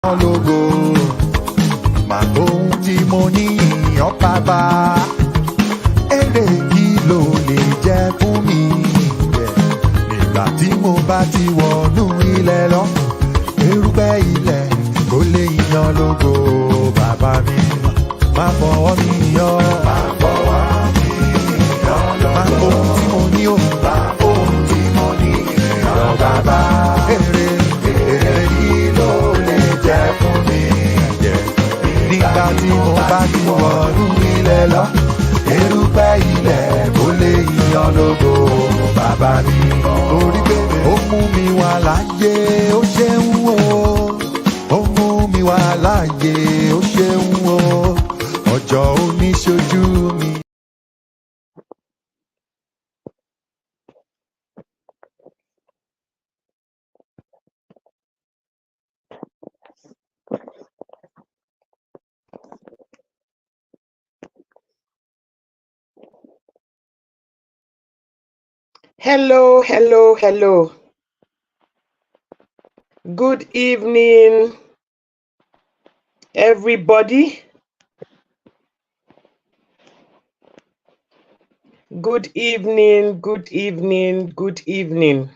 lógo màá ohun tí mo ní ìyàn bàbá èrè kí ló lè jẹ́ fún mi nígbà tí mo bá ti wọnú ilẹ̀ lọ erùpẹ̀ ilẹ̀ kò lè yan lógo bàbá mi má fọwọ́ mi yọ. Má fọwọ́ mi yọ lógo. Má ohun tí mo ní o. Má ohun tí mo ní ìyàn bàbá èrè kí ló lè jẹ́ fún mi nígbà tí mo bá ti wọnú ilẹ̀ lọ erùpẹ̀ ilẹ̀ kò lè yan lógo bàbá mi orí pé ó mú mi wà láyé ó ṣeun o ó mú mi wà láyé ó ṣeun o ọjọ́ oníṣojú mi. Hello, hello, hello. Good evening, everybody. Good evening, good evening, good evening.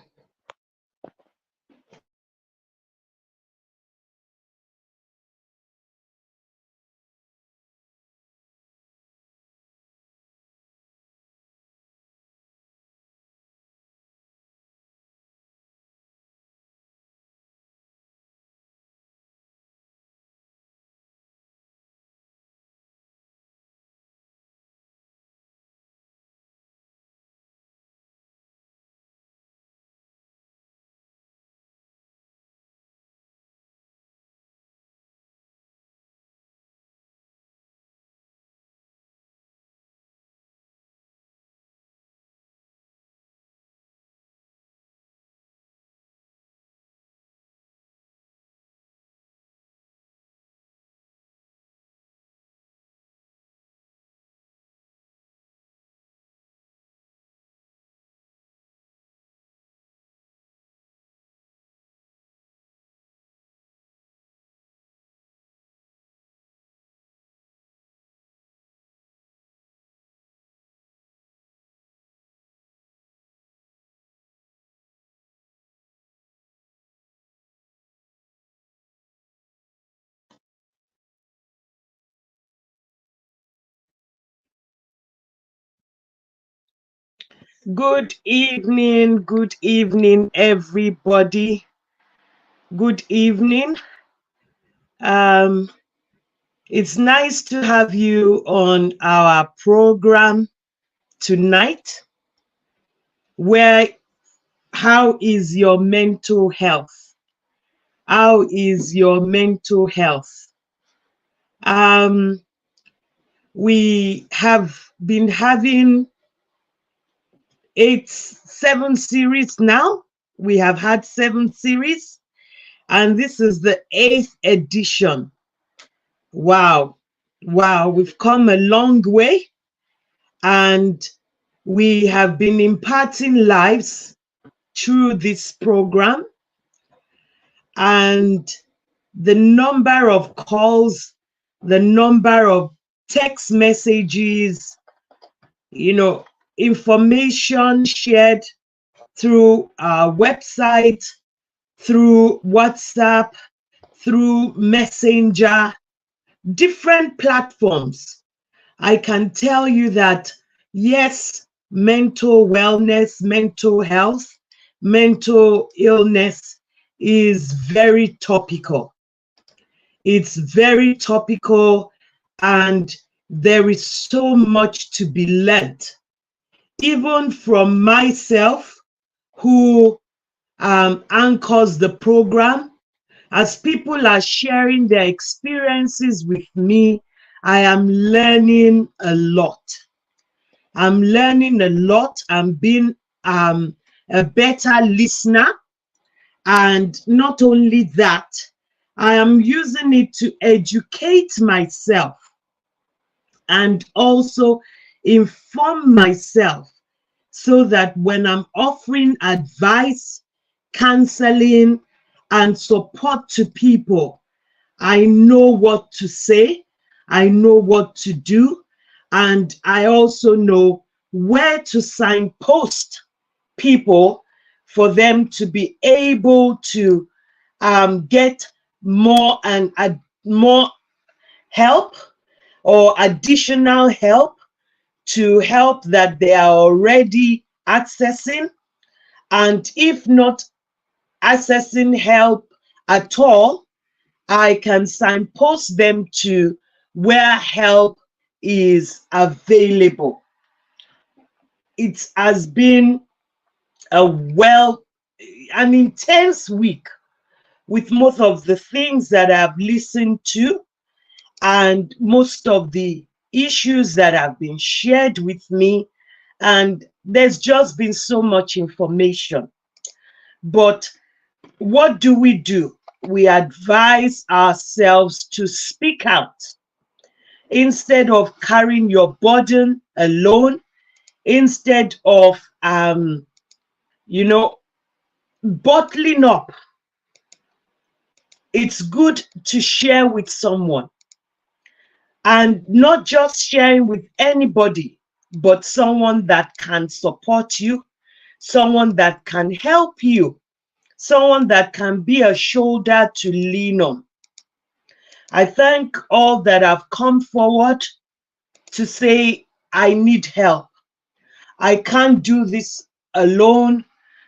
Good evening, everybody. Good evening. It's nice to have you on our program tonight. How is your mental health? How is your mental health? We have been having 7 series now. We have had 7 series, and this is the 8th edition. Wow, we've come a long way, and we have been imparting lives through this program, and the number of calls, the number of text messages, information shared through our website, through WhatsApp, through Messenger, different platforms. I can tell you that, yes, mental wellness, mental health, mental illness is very topical. It's very topical, and there is so much to be learned, even from myself, who anchors the program. As people are sharing their experiences with me, I am learning a lot. I'm learning a lot. I'm being a better listener. And not only that, I am using it to educate myself and also inform myself, so that when I'm offering advice, counseling, and support to people, I know what to say, I know what to do, and I also know where to signpost people for them to be able to get more and more help or additional help to help that they are already accessing. And if not accessing help at all, I can signpost them to where help is available. It has been an intense week with most of the things that I've listened to and most of the issues that have been shared with me. And there's just been so much information. But what do? We advise ourselves to speak out instead of carrying your burden alone, instead of bottling up. It's good to share with someone, and not just sharing with anybody, but someone that can support you, someone that can help you, someone that can be a shoulder to lean on. I thank all that have come forward to say, I need help. I can't do this alone.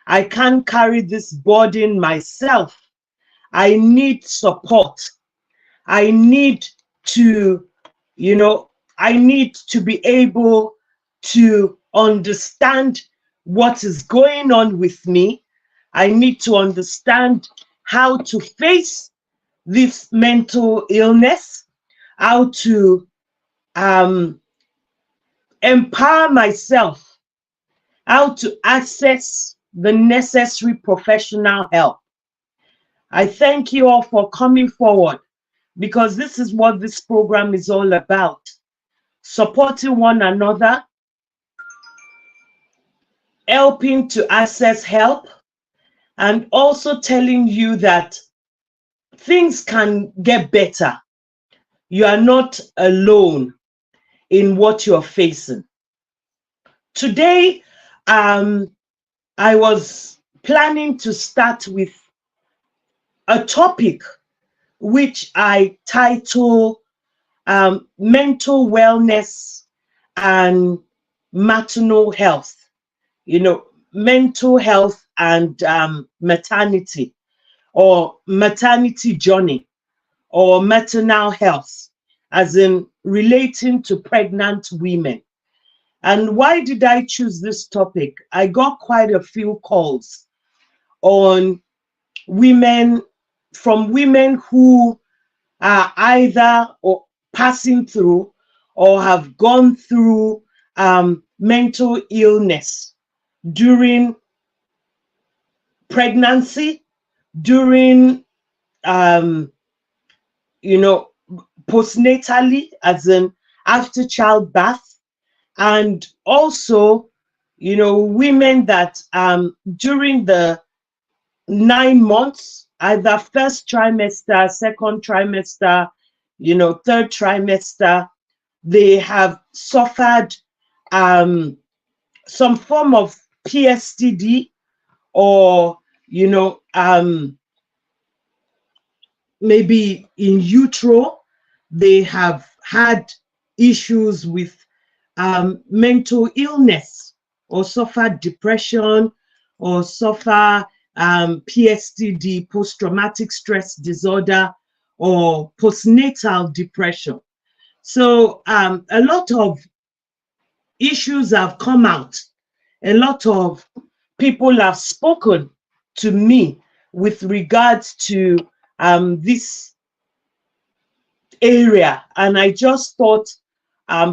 I can't carry this burden myself. I need support. I need to, I need to be able to understand what is going on with me. I need to understand how to face this mental illness, how to empower myself, how to access the necessary professional help. I thank you all for coming forward, because this is what this program is all about: supporting one another, helping to access help, and also telling you that things can get better. You are not alone in what you're facing. Today, I was planning to start with a topic which I title mental wellness and maternal health. Mental health and maternity, or maternity journey, or maternal health, as in relating to pregnant women. And why did I choose this topic? I got quite a few calls on women, from women who are either or passing through or have gone through mental illness during pregnancy, during postnatally, as in after childbirth, and also women that during the 9 months, either first trimester, second trimester, third trimester, they have suffered some form of PSTD, or maybe in utero, they have had issues with mental illness, or suffer depression, or suffer PSTD, post-traumatic stress disorder, or postnatal depression. So a lot of issues have come out. A lot of people have spoken to me with regards to this area, and I just thought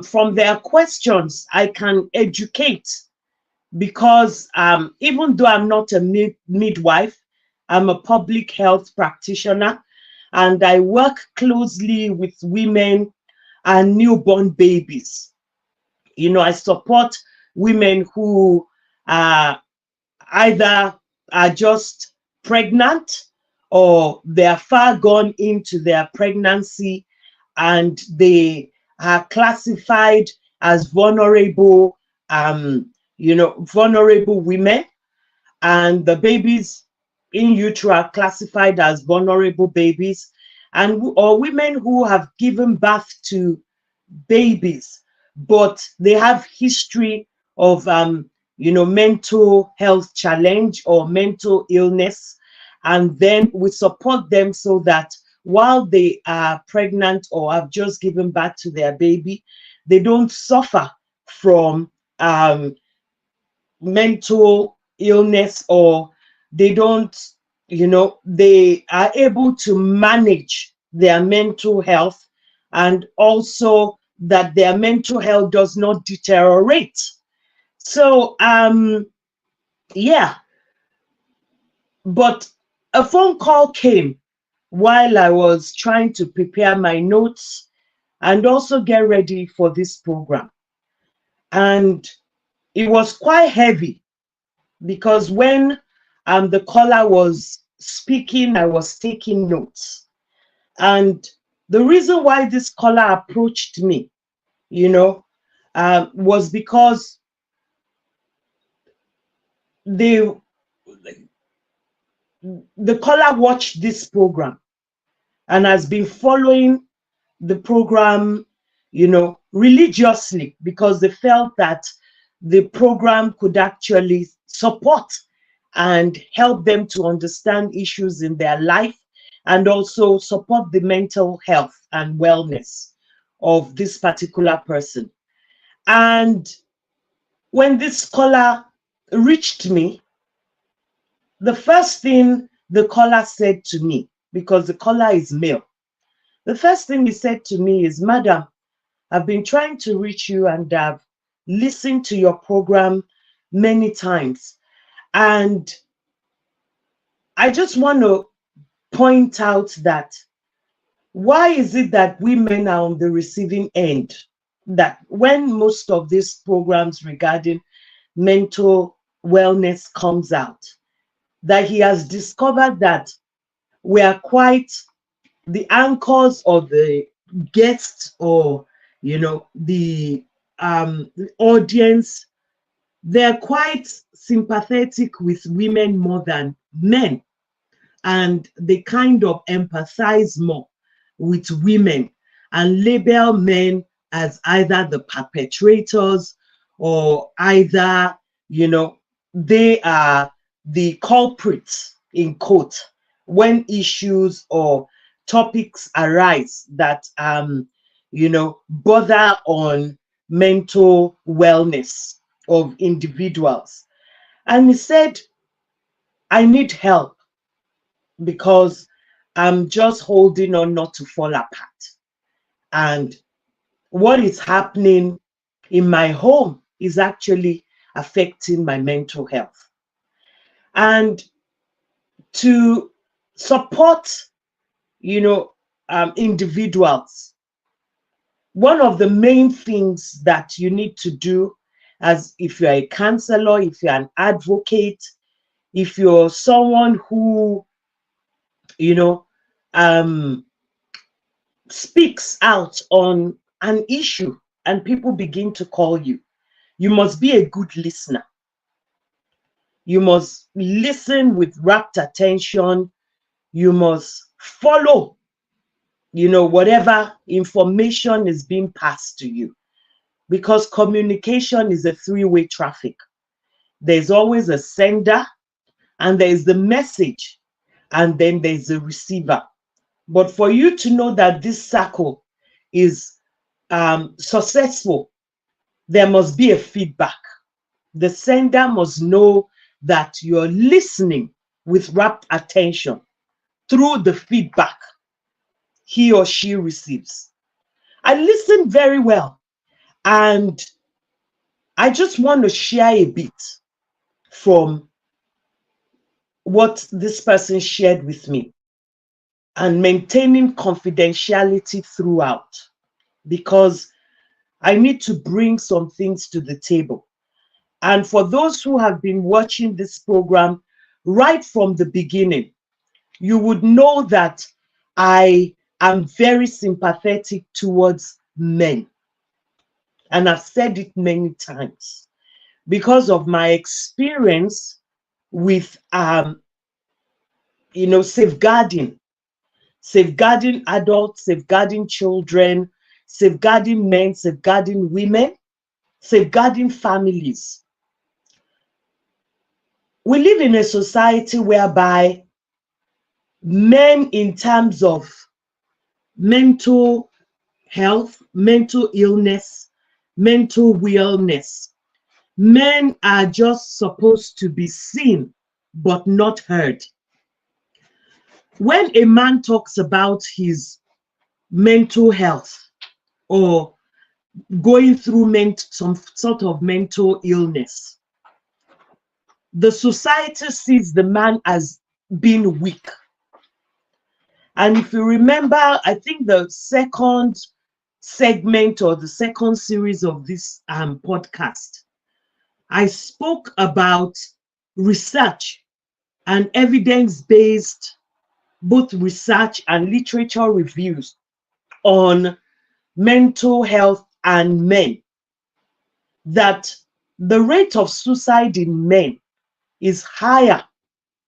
from their questions I can educate, because even though I'm not a midwife, I'm a public health practitioner, and I work closely with women and newborn babies. I support women who either are just pregnant, or they are far gone into their pregnancy and they are classified as vulnerable, vulnerable women, and the babies in utero are classified as vulnerable babies, and or women who have given birth to babies, but they have history of mental health challenge or mental illness, and then we support them so that while they are pregnant or have just given birth to their baby, they don't suffer from mental illness, or they don't, they are able to manage their mental health, and also that their mental health does not deteriorate. So yeah, but a phone call came while I was trying to prepare my notes and also get ready for this program, and it was quite heavy because when the caller was speaking, I was taking notes. And the reason why this caller approached me, was because the caller watched this program and has been following the program, religiously, because they felt that the program could actually support and help them to understand issues in their life, and also support the mental health and wellness of this particular person. And when this caller reached me, the first thing the caller said to me, because the caller is male, the first thing he said to me is, "Madam, I've been trying to reach you and I've listened to your program many times. And I just want to point out that why is it that women are on the receiving end? That when most of these programs regarding mental wellness comes out, that he has discovered that we are quite the anchors or the guests, or the audience, they're quite sympathetic with women more than men, and they kind of empathize more with women and label men as either the perpetrators, or either they are the culprits, in quote, when issues or topics arise that bother on mental wellness of individuals. And he said, "I need help because I'm just holding on not to fall apart. And what is happening in my home is actually affecting my mental health." And to support, individuals, one of the main things that you need to do, as if you're a counselor, if you're an advocate, if you're someone who, speaks out on an issue and people begin to call you, you must be a good listener. You must listen with rapt attention. You must follow, whatever information is being passed to you, because communication is a three-way traffic. There's always a sender, and there's the message, and then there's the receiver. But for you to know that this circle is successful, there must be a feedback. The sender must know that you're listening with rapt attention through the feedback he or she receives. I listened very well, and I just want to share a bit from what this person shared with me, and maintaining confidentiality throughout, because I need to bring some things to the table. And for those who have been watching this program right from the beginning, you would know that I am very sympathetic towards men. And I've said it many times because of my experience with, safeguarding adults, safeguarding children, safeguarding men, safeguarding women, safeguarding families. We live in a society whereby men, in terms of mental health, mental illness, mental wellness, men are just supposed to be seen but not heard. When a man talks about his mental health or going through some sort of mental illness, the society sees the man as being weak. And if you remember, I think the second segment or the second series of this podcast, I spoke about research and evidence-based, both research and literature reviews on mental health and men, that the rate of suicide in men is higher,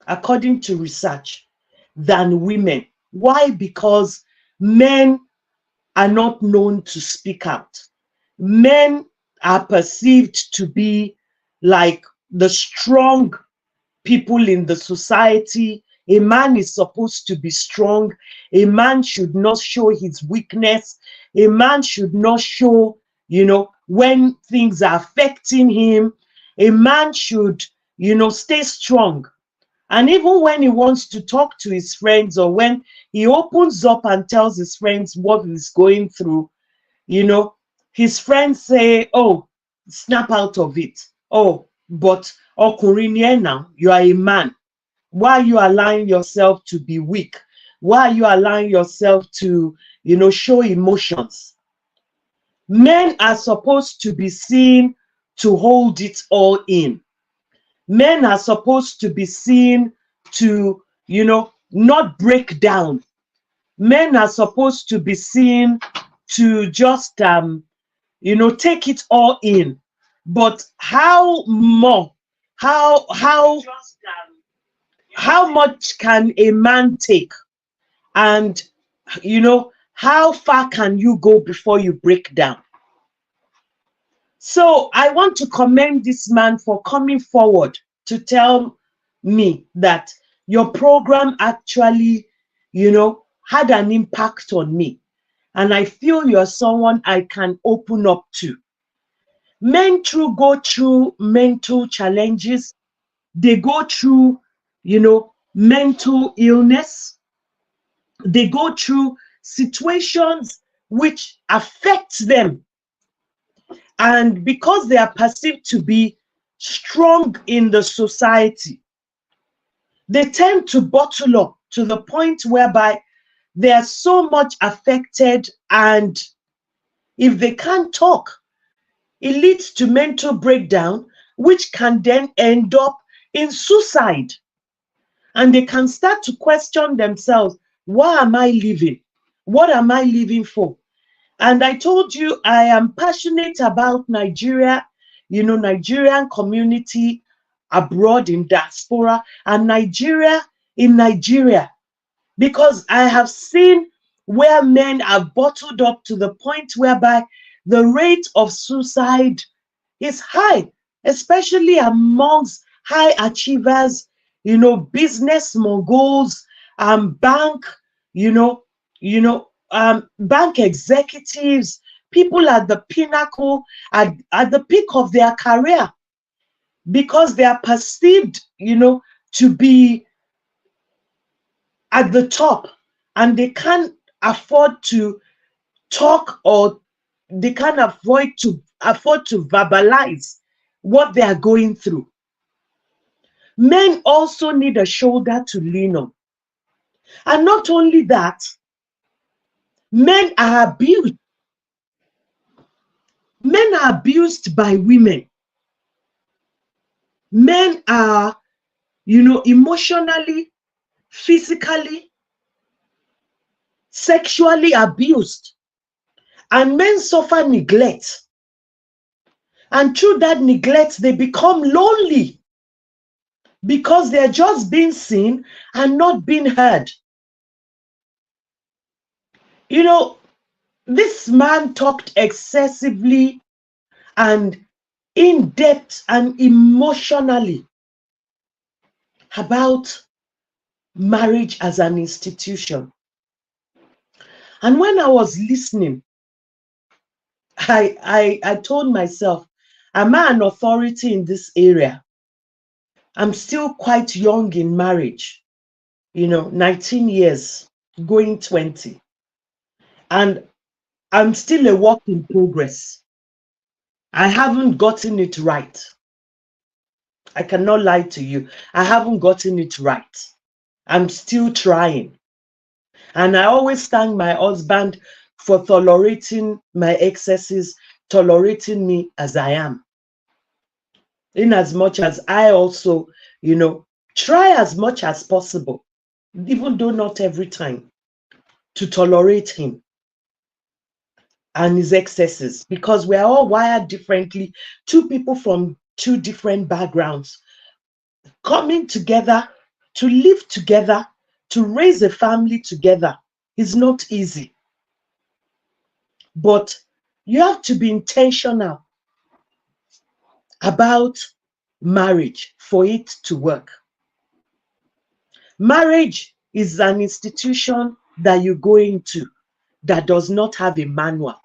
according to research, than women. Why? Because men are not known to speak out. Men are perceived to be like the strong people in the society. A man is supposed to be strong. A man should not show his weakness. A man should not show, when things are affecting him. A man should, stay strong. And even when he wants to talk to his friends, or when he opens up and tells his friends what he's going through, his friends say, oh, snap out of it. Oh, but Okunrin now, you are a man. Why are you allowing yourself to be weak? Why are you allowing yourself to, show emotions? Men are supposed to be seen to hold it all in. Men are supposed to be seen to, not break down. Men are supposed to be seen to just, take it all in. But how much can a man take? And, how far can you go before you break down? So I want to commend this man for coming forward to tell me that your program actually, had an impact on me. And I feel you're someone I can open up to. Men go through mental challenges. They go through, mental illness. They go through situations which affect them. And because they are perceived to be strong in the society, they tend to bottle up to the point whereby they are so much affected, and if they can't talk, it leads to mental breakdown, which can then end up in suicide. And they can start to question themselves, why am I living? What am I living for? And I told you I am passionate about Nigeria, Nigerian community abroad in diaspora, and Nigeria in Nigeria, because I have seen where men are bottled up to the point whereby the rate of suicide is high, especially amongst high achievers, business moguls, bank, bank executives, people at the pinnacle, at the peak of their career, because they are perceived, to be at the top, and they can't afford to talk, or they can't afford to verbalize what they are going through. Men also need a shoulder to lean on. And not only that, men are abused. Men are abused by women. Men are, emotionally, physically, sexually abused, and men suffer neglect. And through that neglect, they become lonely because they're just being seen and not being heard. You know, this man talked excessively and in depth and emotionally about marriage as an institution. And when I was listening, I told myself, am I an authority in this area? I'm still quite young in marriage, 19 years, going 20. And I'm still a work in progress. I haven't gotten it right. I cannot lie to you. I haven't gotten it right. I'm still trying. And I always thank my husband for tolerating my excesses, tolerating me as I am. In as much as I also, try as much as possible, even though not every time, to tolerate him and his excesses, because we are all wired differently. Two people from two different backgrounds coming together to live together, to raise a family together is not easy. But you have to be intentional about marriage for it to work. Marriage is an institution that you go into that does not have a manual.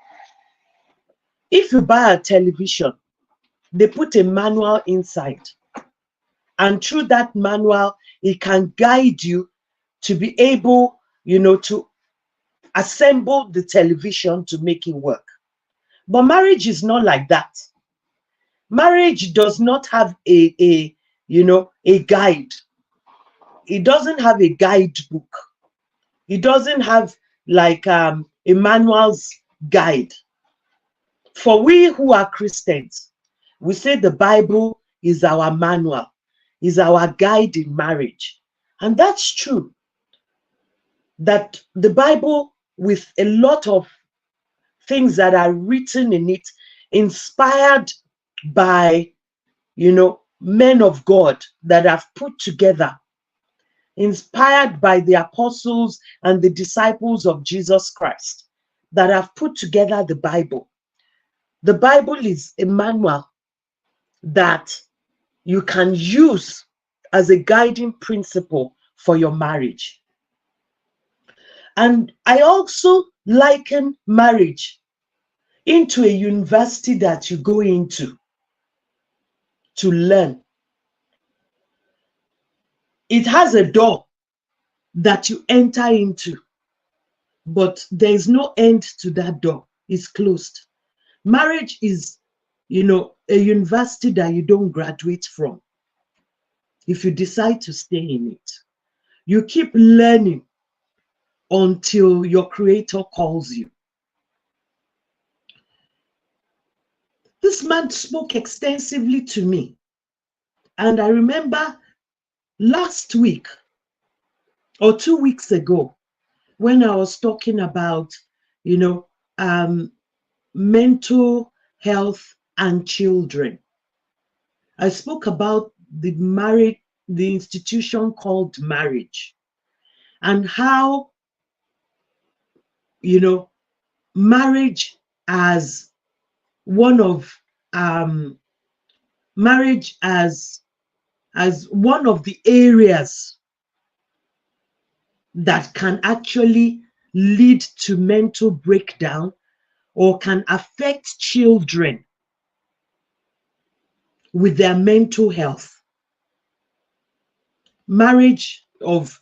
If you buy a television, they put a manual inside. And through that manual, it can guide you to be able, to assemble the television to make it work. But marriage is not like that. Marriage does not have a guide. It doesn't have a guidebook. It doesn't have like a manual's guide. For we who are Christians, we say the Bible is our manual, is our guide in marriage. And that's true. That the Bible, with a lot of things that are written in it, inspired by, men of God that have put together, inspired by the apostles and the disciples of Jesus Christ that have put together the Bible. The Bible is a manual that you can use as a guiding principle for your marriage. And I also liken marriage into a university that you go into to learn. It has a door that you enter into, but there is no end to that door. It's closed. Marriage is, a university that you don't graduate from if you decide to stay in it. You keep learning until your creator calls you. This man spoke extensively to me. And I remember last week or 2 weeks ago, when I was talking about, mental health and children, I spoke about the institution called marriage, and how, marriage as one of marriage as one of the areas that can actually lead to mental breakdown or can affect children with their mental health. Marriage of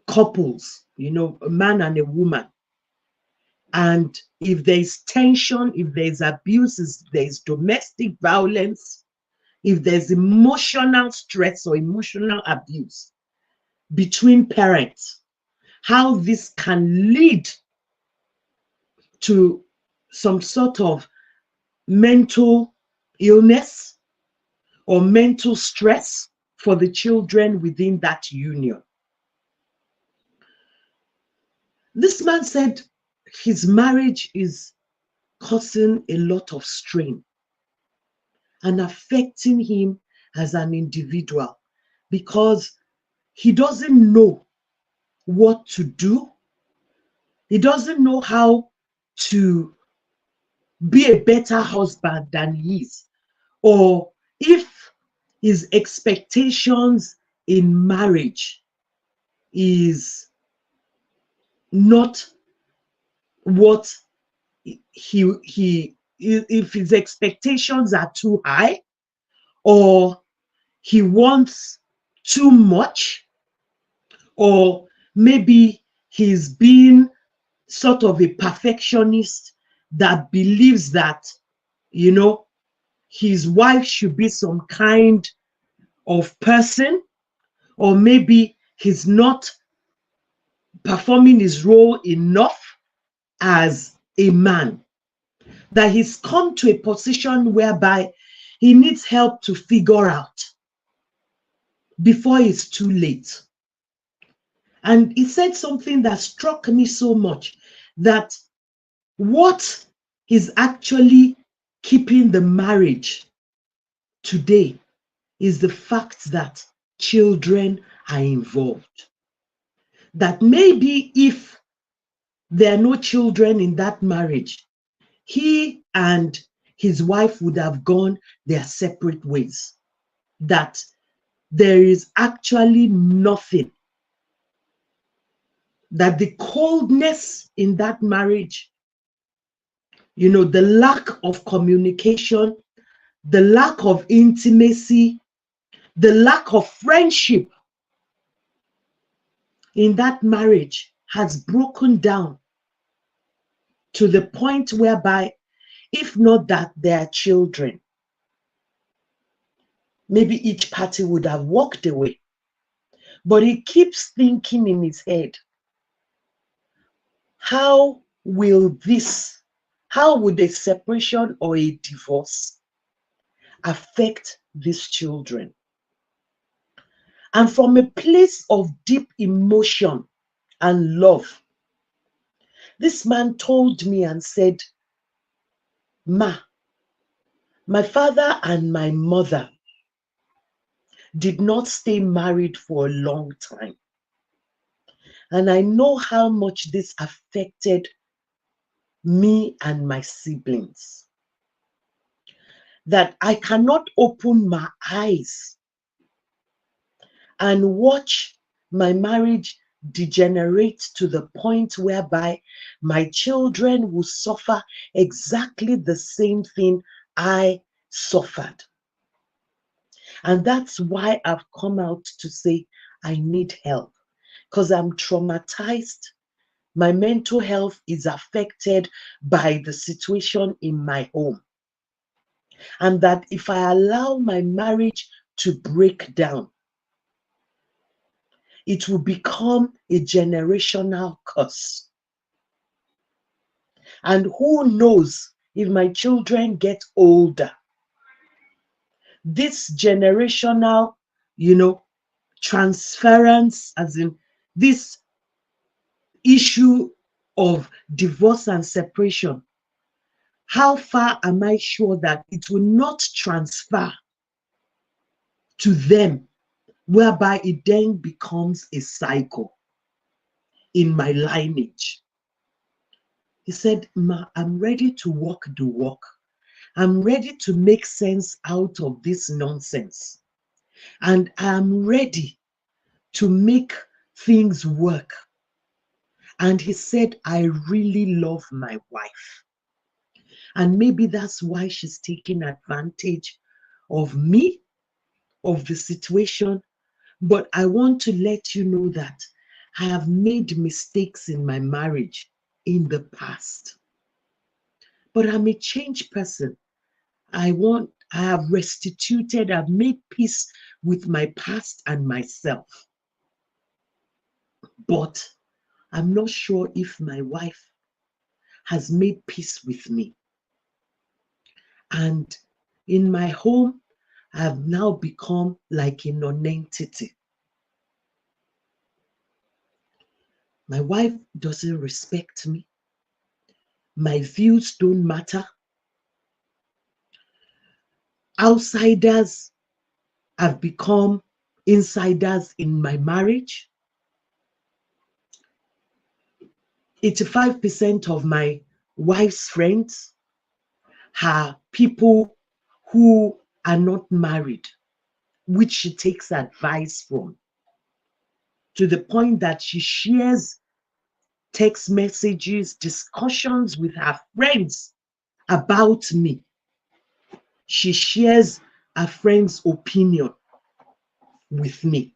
couples, a man and a woman. And if there's tension, if there's abuse, if there's domestic violence, if there's emotional stress or emotional abuse between parents, how this can lead to some sort of mental illness or mental stress for the children within that union. This man said his marriage is causing a lot of strain and affecting him as an individual because he doesn't know what to do. He doesn't know how to be a better husband than he is, or if his expectations in marriage is not what he if his expectations are too high, or he wants too much, or maybe he's being sort of a perfectionist that believes that, you know, his wife should be some kind of person, or maybe he's not performing his role enough as a man, that he's come to a position whereby he needs help to figure out before it's too late. And he said something that struck me so much, that what is actually keeping the marriage today is the fact that children are involved. That maybe if there are no children in that marriage, he and his wife would have gone their separate ways. That there is actually nothing, that the coldness in that marriage, you know, the lack of communication, the lack of intimacy, the lack of friendship in that marriage has broken down to the point whereby, if not that there are children, maybe each party would have walked away. But he keeps thinking in his head, how would a separation or a divorce affect these children? And from a place of deep emotion and love, this man told me and said, Ma, my father and my mother did not stay married for a long time. And I know how much this affected me and my siblings. That I cannot open my eyes and watch my marriage degenerate to the point whereby my children will suffer exactly the same thing I suffered. And that's why I've come out to say I need help, because I'm traumatized. My mental health is affected by the situation in my home. And that if I allow my marriage to break down, it will become a generational curse. And who knows, if my children get older, this generational, transference, as in this issue of divorce and separation, how far am I sure that it will not transfer to them, whereby it then becomes a cycle in my lineage? He said, Ma, I'm ready to walk the walk. I'm ready to make sense out of this nonsense. And I'm ready to make things work. And he said, I really love my wife. And maybe that's why she's taking advantage of me, of the situation. But I want to let you know that I have made mistakes in my marriage in the past. But I'm a changed person. I have restituted, I've made peace with my past and myself. But I'm not sure if my wife has made peace with me. And in my home, I've now become like a non-entity. My wife doesn't respect me. My views don't matter. Outsiders have become insiders in my marriage. 85% of my wife's friends are people who are not married, which she takes advice from, to the point that she shares text messages, discussions with her friends about me. She shares her friend's opinion with me.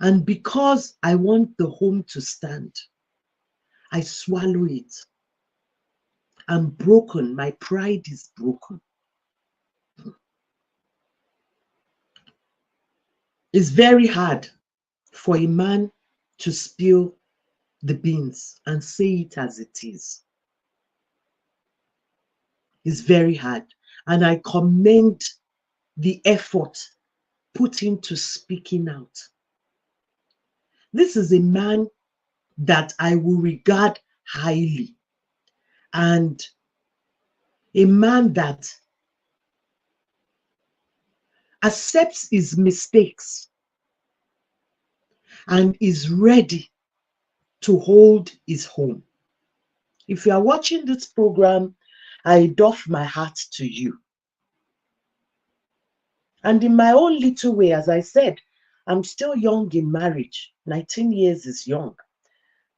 And because I want the home to stand, I swallow it. I'm broken. My pride is broken. It's very hard for a man to spill the beans and say it as it is. It's very hard. And I commend the effort put into speaking out. This is a man that I will regard highly, and a man that accepts his mistakes and is ready to hold his home. If you are watching this program, I doff my hat to you. And in my own little way, as I said, I'm still young in marriage. 19 years is young,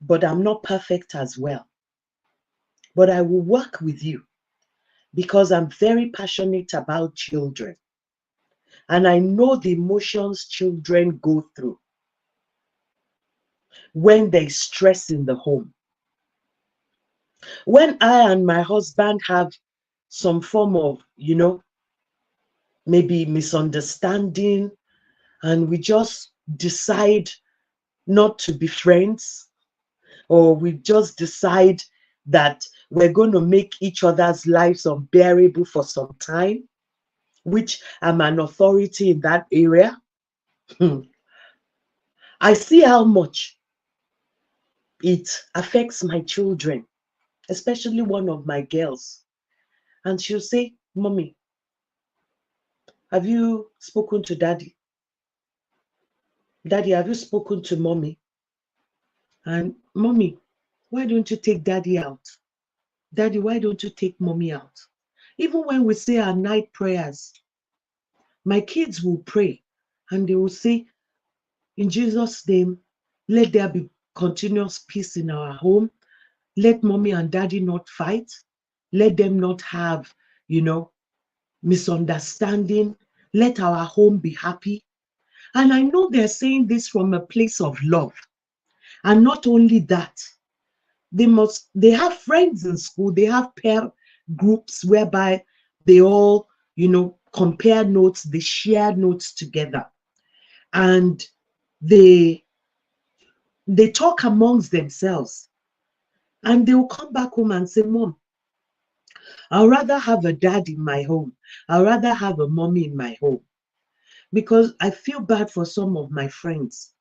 but I'm not perfect as well. But I will work with you because I'm very passionate about children. And I know the emotions children go through when there's stress in the home. When I and my husband have some form of, maybe misunderstanding, and we just decide not to be friends, or we just decide that we're going to make each other's lives unbearable for some time, which I'm an authority in that area, I see how much it affects my children, especially one of my girls. And she'll say, "Mommy, have you spoken to Daddy? Daddy, have you spoken to Mommy? And Mommy, why don't you take Daddy out? Daddy, why don't you take Mommy out?" Even when we say our night prayers, my kids will pray and they will say, "In Jesus' name, let there be continuous peace in our home. Let Mommy and Daddy not fight. Let them not have, misunderstanding. Let our home be happy." And I know they're saying this from a place of love. And not only that, they have friends in school, they have peer groups whereby they all, compare notes, they share notes together. And they talk amongst themselves. And they will come back home and say, "Mom, I'd rather have a dad in my home. I'd rather have a mommy in my home." Because I feel bad for some of my friends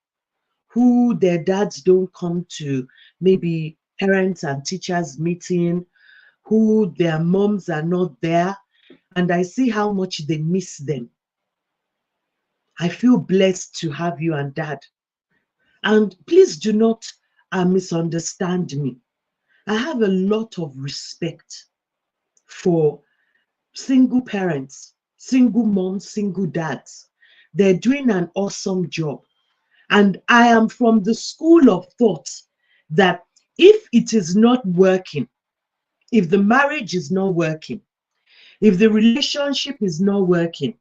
who their dads don't come to maybe parents and teachers meeting, who their moms are not there, and I see how much they miss them. I feel blessed to have you and Dad. And please do not misunderstand me. I have a lot of respect for single parents, single moms, single dads. They're doing an awesome job. And I am from the school of thought that if it is not working, if the marriage is not working, if the relationship is not working,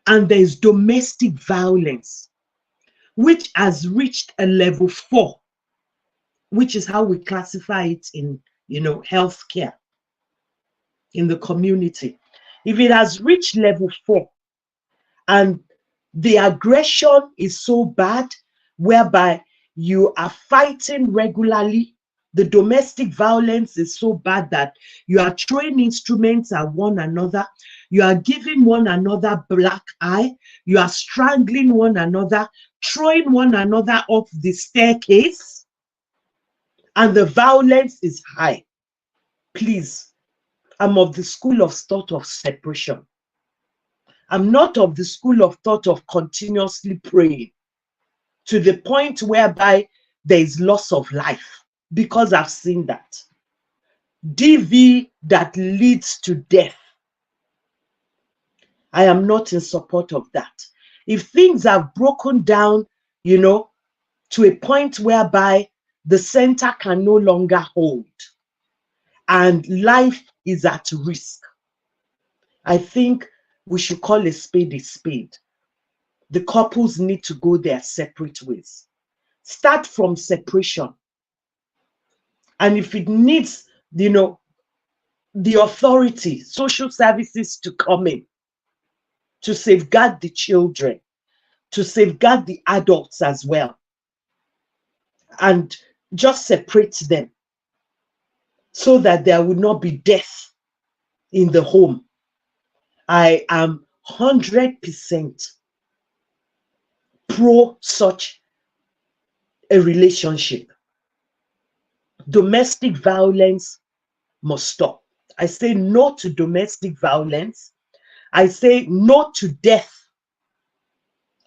and there's domestic violence, which has reached a level 4, which is how we classify it in, healthcare, in the community. If it has reached level 4 and the aggression is so bad, whereby you are fighting regularly, the domestic violence is so bad that you are throwing instruments at one another, you are giving one another black eye, you are strangling one another, throwing one another off the staircase, and the violence is high. Please, I'm of the school of thought of separation. I'm not of the school of thought of continuously praying to the point whereby there is loss of life, because I've seen that. DV that leads to death. I am not in support of that. If things have broken down, to a point whereby the center can no longer hold and life is at risk, I think we should call a spade a spade. The couples need to go their separate ways. Start from separation. And if it needs, the authority, social services to come in to safeguard the children, to safeguard the adults as well, and just separate them so that there would not be death in the home. I am 100% pro such a relationship. Domestic violence must stop. I say no to domestic violence. I say no to death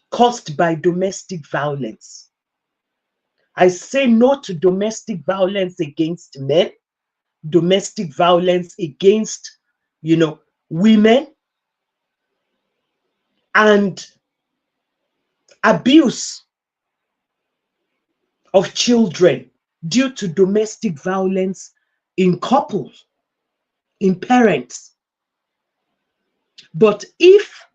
caused by domestic violence. I say no to domestic violence against men, domestic violence against, women, and abuse of children due to domestic violence in couples, in parents. But if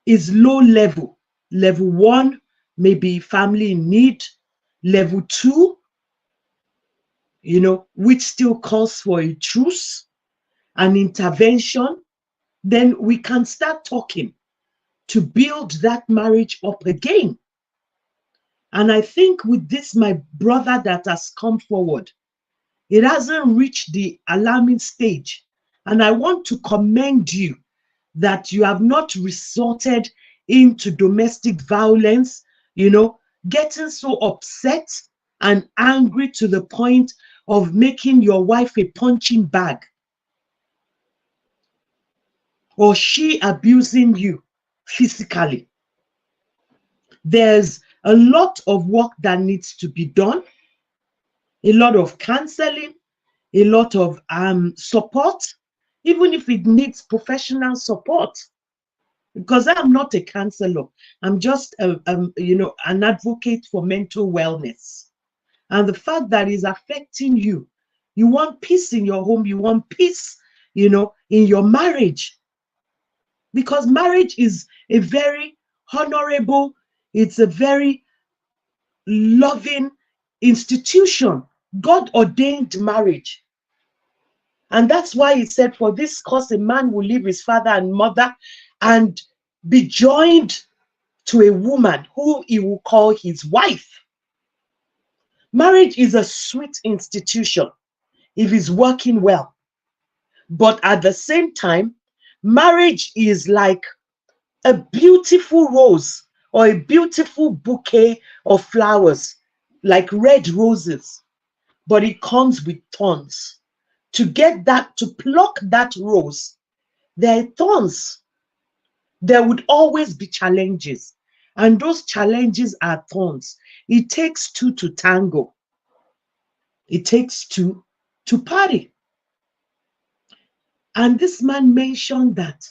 it's low level, level 1, maybe family in need, level 2, which still calls for a truce, an intervention, then we can start talking to build that marriage up again. And I think with this, my brother that has come forward, it hasn't reached the alarming stage. And I want to commend you that you have not resorted into domestic violence, getting so upset and angry to the point of making your wife a punching bag, or she abusing you physically. There's a lot of work that needs to be done, a lot of counseling, a lot of support, even if it needs professional support. Because I'm not a counselor, I'm just an advocate for mental wellness. And the fact that is affecting you, you want peace in your home, you want peace, in your marriage. Because marriage is a very honorable, it's a very loving institution. God ordained marriage. And that's why he said, for this cause a man will leave his father and mother and be joined to a woman who he will call his wife. Marriage is a sweet institution if it's working well. But at the same time, marriage is like a beautiful rose or a beautiful bouquet of flowers, like red roses, but it comes with thorns. To get that, to pluck that rose, there are thorns. There would always be challenges, and those challenges are thorns. It takes two to tango. It takes two to party. And this man mentioned that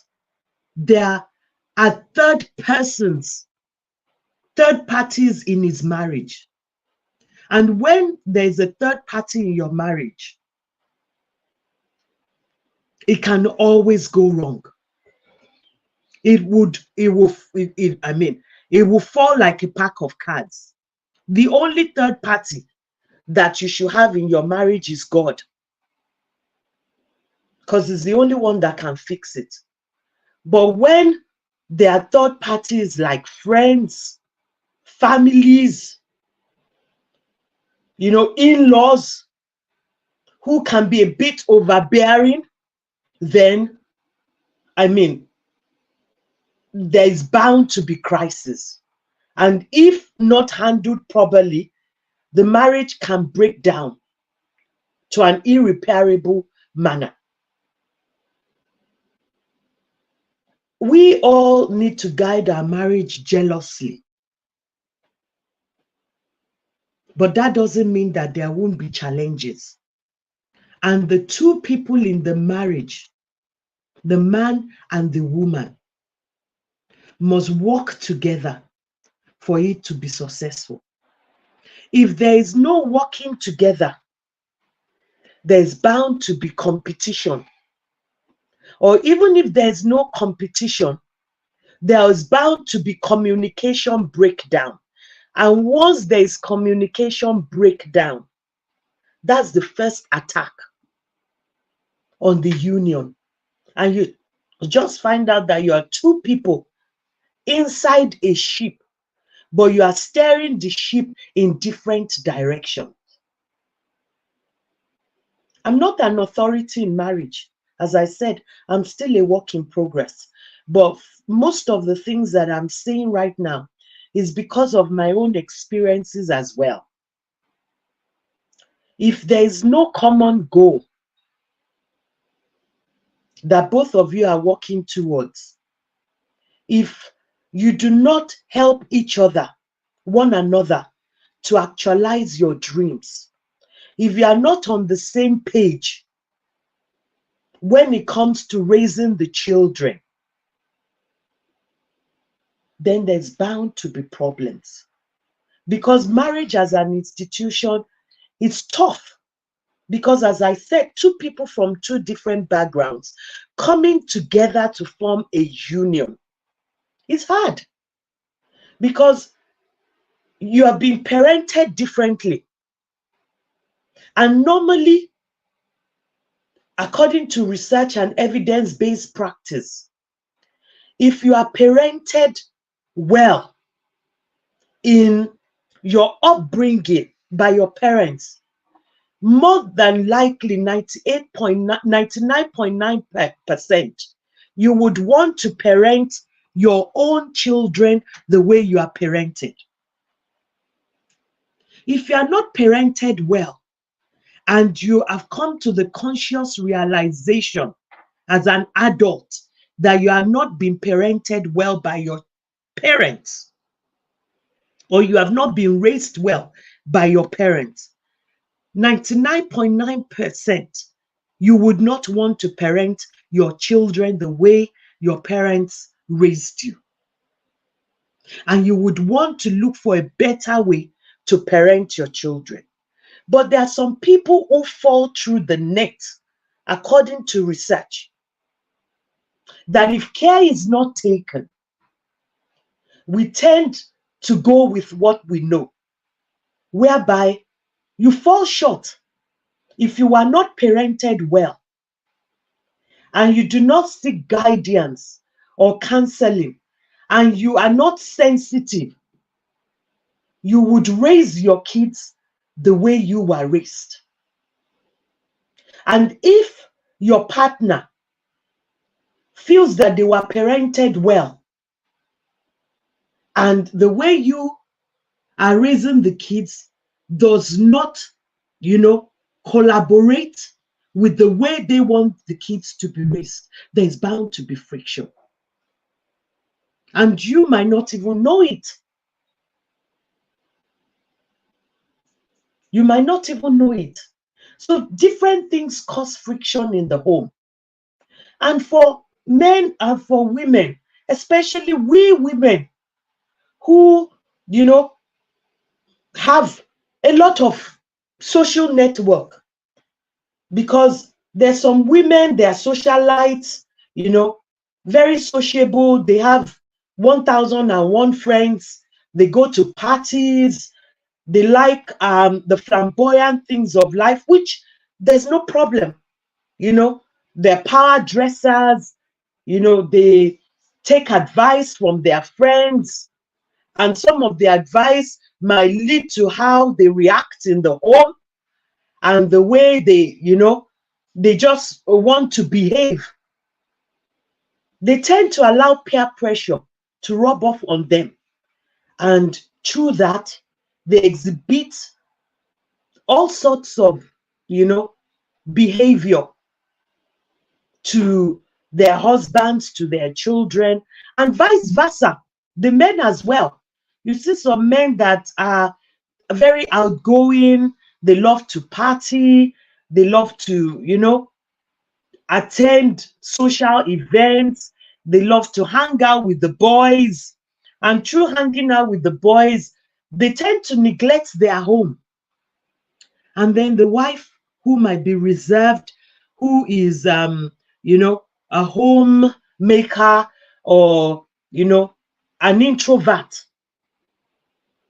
there are third parties in his marriage. And when there's a third party in your marriage, it can always go wrong. It will fall like a pack of cards. The only third party that you should have in your marriage is God, because it's the only one that can fix it. But when there are third parties like friends, families, in-laws, who can be a bit overbearing, then there is bound to be crisis. And if not handled properly, the marriage can break down to an irreparable manner. We all need to guide our marriage jealously. But that doesn't mean that there won't be challenges. And the two people in the marriage, the man and the woman, must work together for it to be successful. If there is no working together, there's bound to be competition. Or even if there's no competition, there is bound to be communication breakdown. And once there is communication breakdown, that's the first attack on the union. And you just find out that you are two people inside a ship, but you are steering the ship in different directions. I'm not an authority in marriage. As I said, I'm still a work in progress. But most of the things that I'm saying right now is because of my own experiences as well. If there is no common goal that both of you are working towards, if you do not help each other, one another, to actualize your dreams, if you are not on the same page when it comes to raising the children, then there's bound to be problems. Because marriage as an institution, it's tough. Because as I said, two people from two different backgrounds coming together to form a union, it's hard. Because you have been parented differently. And normally, according to research and evidence-based practice, if you are parented well in your upbringing by your parents, more than likely 99.9%, you would want to parent your own children the way you are parented. If you are not parented well, and you have come to the conscious realization as an adult that you are not being parented well by your parents, or you have not been raised well by your parents, 99.9%, you would not want to parent your children the way your parents raised you. And you would want to look for a better way to parent your children. But there are some people who fall through the net, according to research, that if care is not taken, we tend to go with what we know, whereby you fall short. If you are not parented well and you do not seek guidance or counseling and you are not sensitive, you would raise your kids the way you were raised. And if your partner feels that they were parented well and the way you are raising the kids does not, collaborate with the way they want the kids to be raised, there's bound to be friction. And you might not even know it. You might not even know it. So different things cause friction in the home. And for men and for women, especially we women who, have a lot of social network, because there's some women, they are socialites, very sociable. They have 1,001 friends. They go to parties. They like the flamboyant things of life, which there's no problem. They're power dressers. They take advice from their friends. And some of the advice might lead to how they react in the home and the way they just want to behave. they tend to allow peer pressure to rub off on them. And through that, they exhibit all sorts of, behavior to their husbands, to their children, and vice versa. The men as well. You see some men that are very outgoing, they love to party, they love to, attend social events, they love to hang out with the boys. And through hanging out with the boys, they tend to neglect their home. And then the wife, who might be reserved, who is, a homemaker, or, an introvert,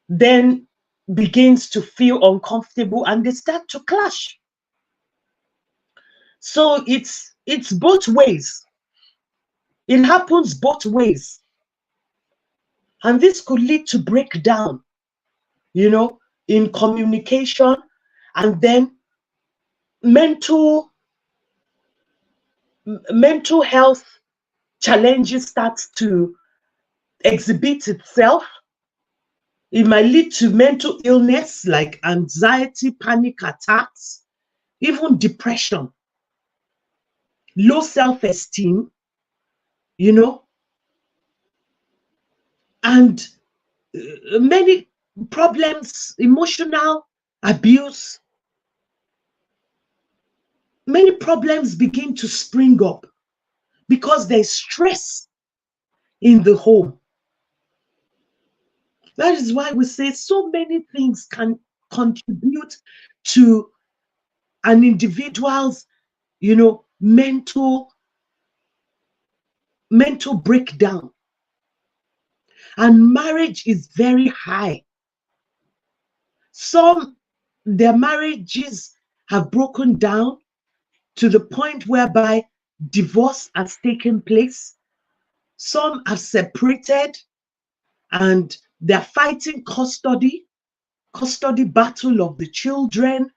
then begins to feel uncomfortable and they start to clash. So it's both ways. It happens both ways. And this could lead to breakdown, in communication, and then mental health challenges start to exhibit itself. It might lead to mental illness like anxiety, panic attacks, even depression, low self-esteem, and many problems, emotional abuse. Many problems begin to spring up because there's stress in the home. That is why we say so many things can contribute to an individual's, mental breakdown. And marriage is very high. Their marriages have broken down to the point whereby divorce has taken place. Some have separated and they're fighting custody battle of the children,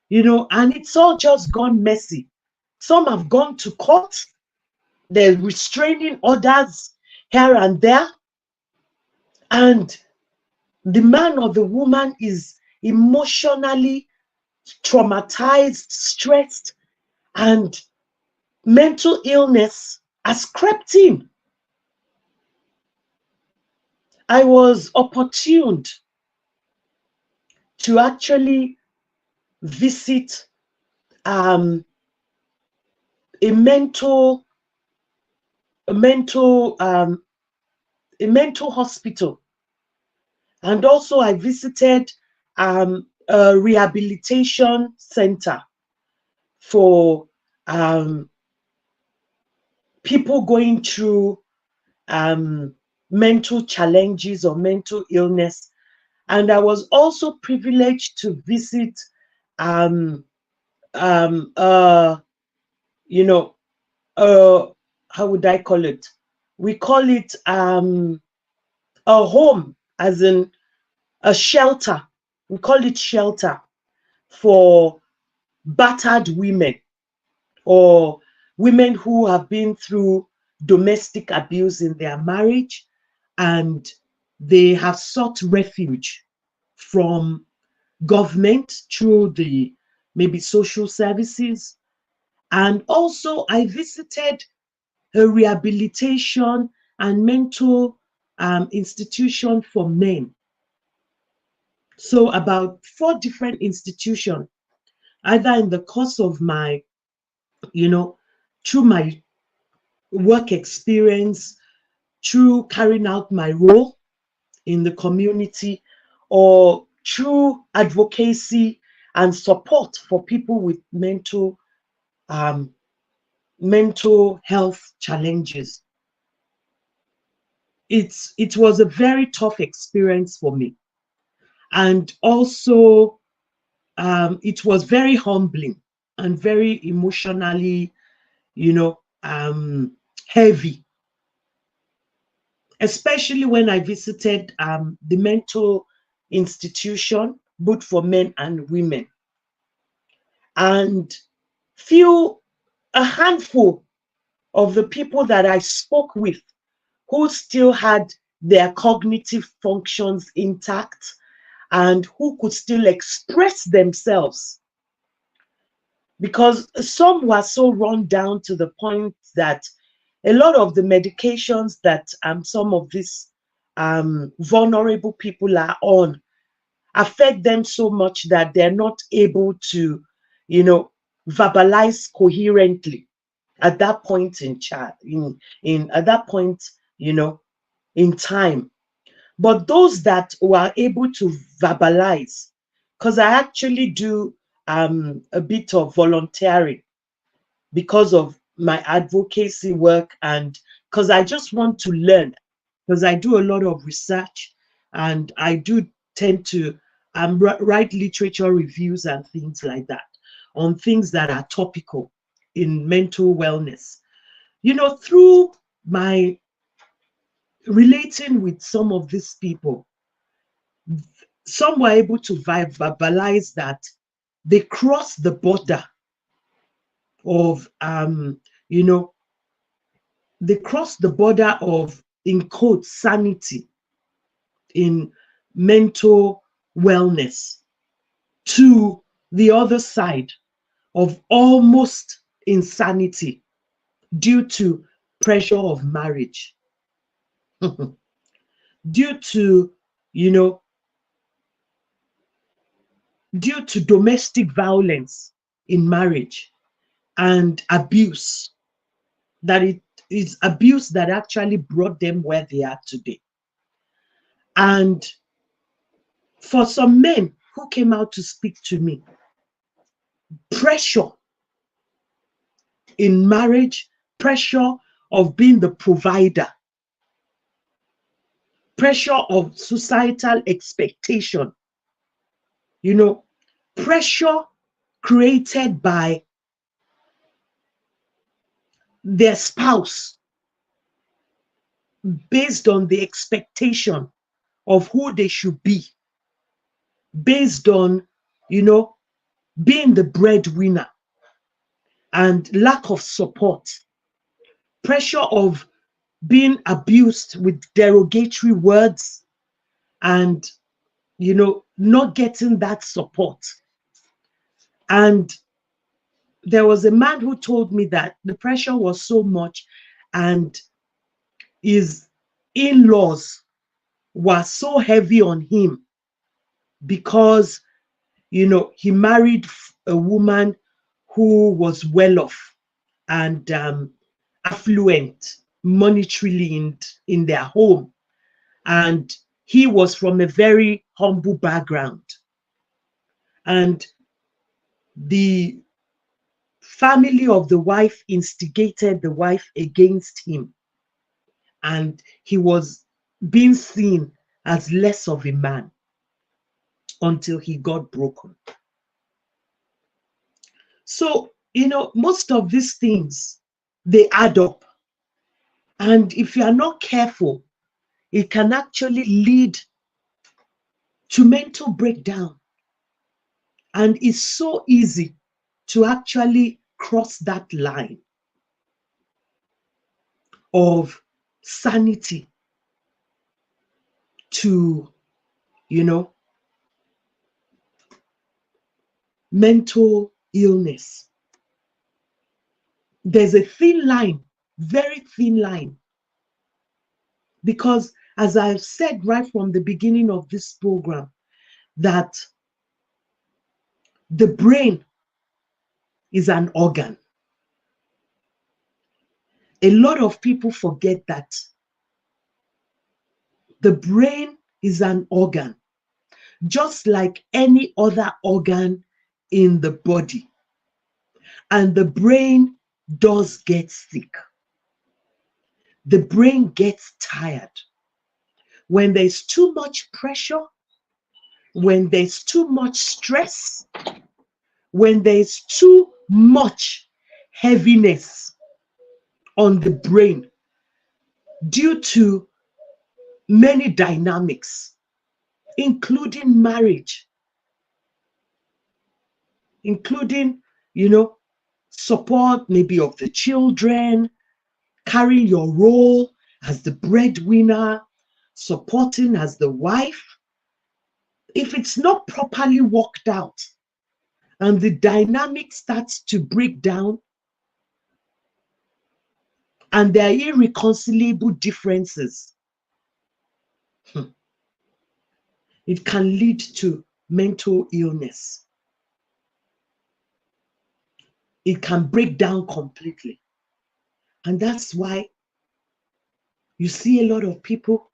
and it's all just gone messy. Some have gone to court. They're restraining orders here and there. And the man or the woman is emotionally traumatized, stressed, and mental illness has crept in. I was opportuned to actually visit a mental hospital, and also I visited a rehabilitation center for people going through mental challenges or mental illness. And I was also privileged to visit how would I call it? We call it a home, as in a shelter. We call it shelter for battered women, or women who have been through domestic abuse in their marriage, and they have sought refuge from government through the maybe social services. And also I visited a rehabilitation and mental institution for men. So about 4 different institutions, either in the course of my, through my work experience, through carrying out my role in the community, or through advocacy and support for people with mental health challenges. It was a very tough experience for me. And also, it was very humbling and very emotionally, heavy. Especially when I visited the mental institution, both for men and women. And a handful of the people that I spoke with who still had their cognitive functions intact and who could still express themselves. Because some were so run down to the point that a lot of the medications that some of these vulnerable people are on affect them so much that they're not able to, verbalize coherently at that point in at that point, in time. But those that were able to verbalize, because I actually do a bit of volunteering because of my advocacy work and because I just want to learn, because I do a lot of research and I do tend to write literature reviews and things like that on things that are topical in mental wellness. Through my relating with some of these people, some were able to verbalize that they crossed the border of they crossed the border of, in quotes, sanity in mental wellness to the other side of almost insanity due to pressure of marriage, due to, due to domestic violence in marriage and abuse, that it is abuse that actually brought them where they are today. And for some men who came out to speak to me, pressure in marriage, pressure of being the provider, pressure of societal expectation, pressure created by their spouse based on the expectation of who they should be, based on, being the breadwinner, and lack of support, pressure of being abused with derogatory words and, not getting that support. And there was a man who told me that the pressure was so much and his in-laws were so heavy on him because, he married a woman who was well off and affluent monetarily in their home. And he was from a very humble background. And the family of the wife instigated the wife against him. And he was being seen as less of a man until he got broken. So, most of these things, they add up. And if you are not careful, it can actually lead to mental breakdown. And it's so easy to actually cross that line of sanity to, mental illness. There's a thin line, very thin line. Because as I've said right from the beginning of this program, that the brain is an organ. A lot of people forget that the brain is an organ, just like any other organ in the body. And the brain does get sick. The brain gets tired. When there's too much pressure, when there's too much stress, when there's too much heaviness on the brain due to many dynamics, including marriage, including, support maybe of the children, carrying your role as the breadwinner, supporting as the wife, if it's not properly worked out and the dynamic starts to break down and there are irreconcilable differences, it can lead to mental illness. It can break down completely. And that's why you see a lot of people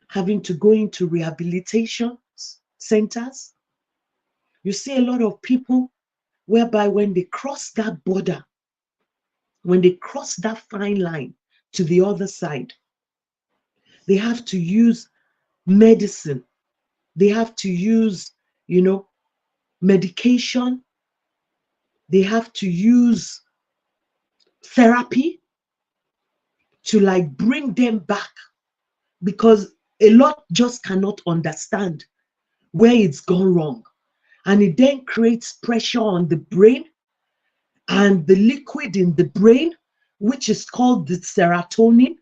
having to go into rehabilitation centers. You see a lot of people whereby when they cross that border, when they cross that fine line to the other side, they have to use medicine. They have to use, medication. They have to use therapy to like bring them back, because a lot just cannot understand where it's gone wrong. And it then creates pressure on the brain, and the liquid in the brain, which is called the serotonin.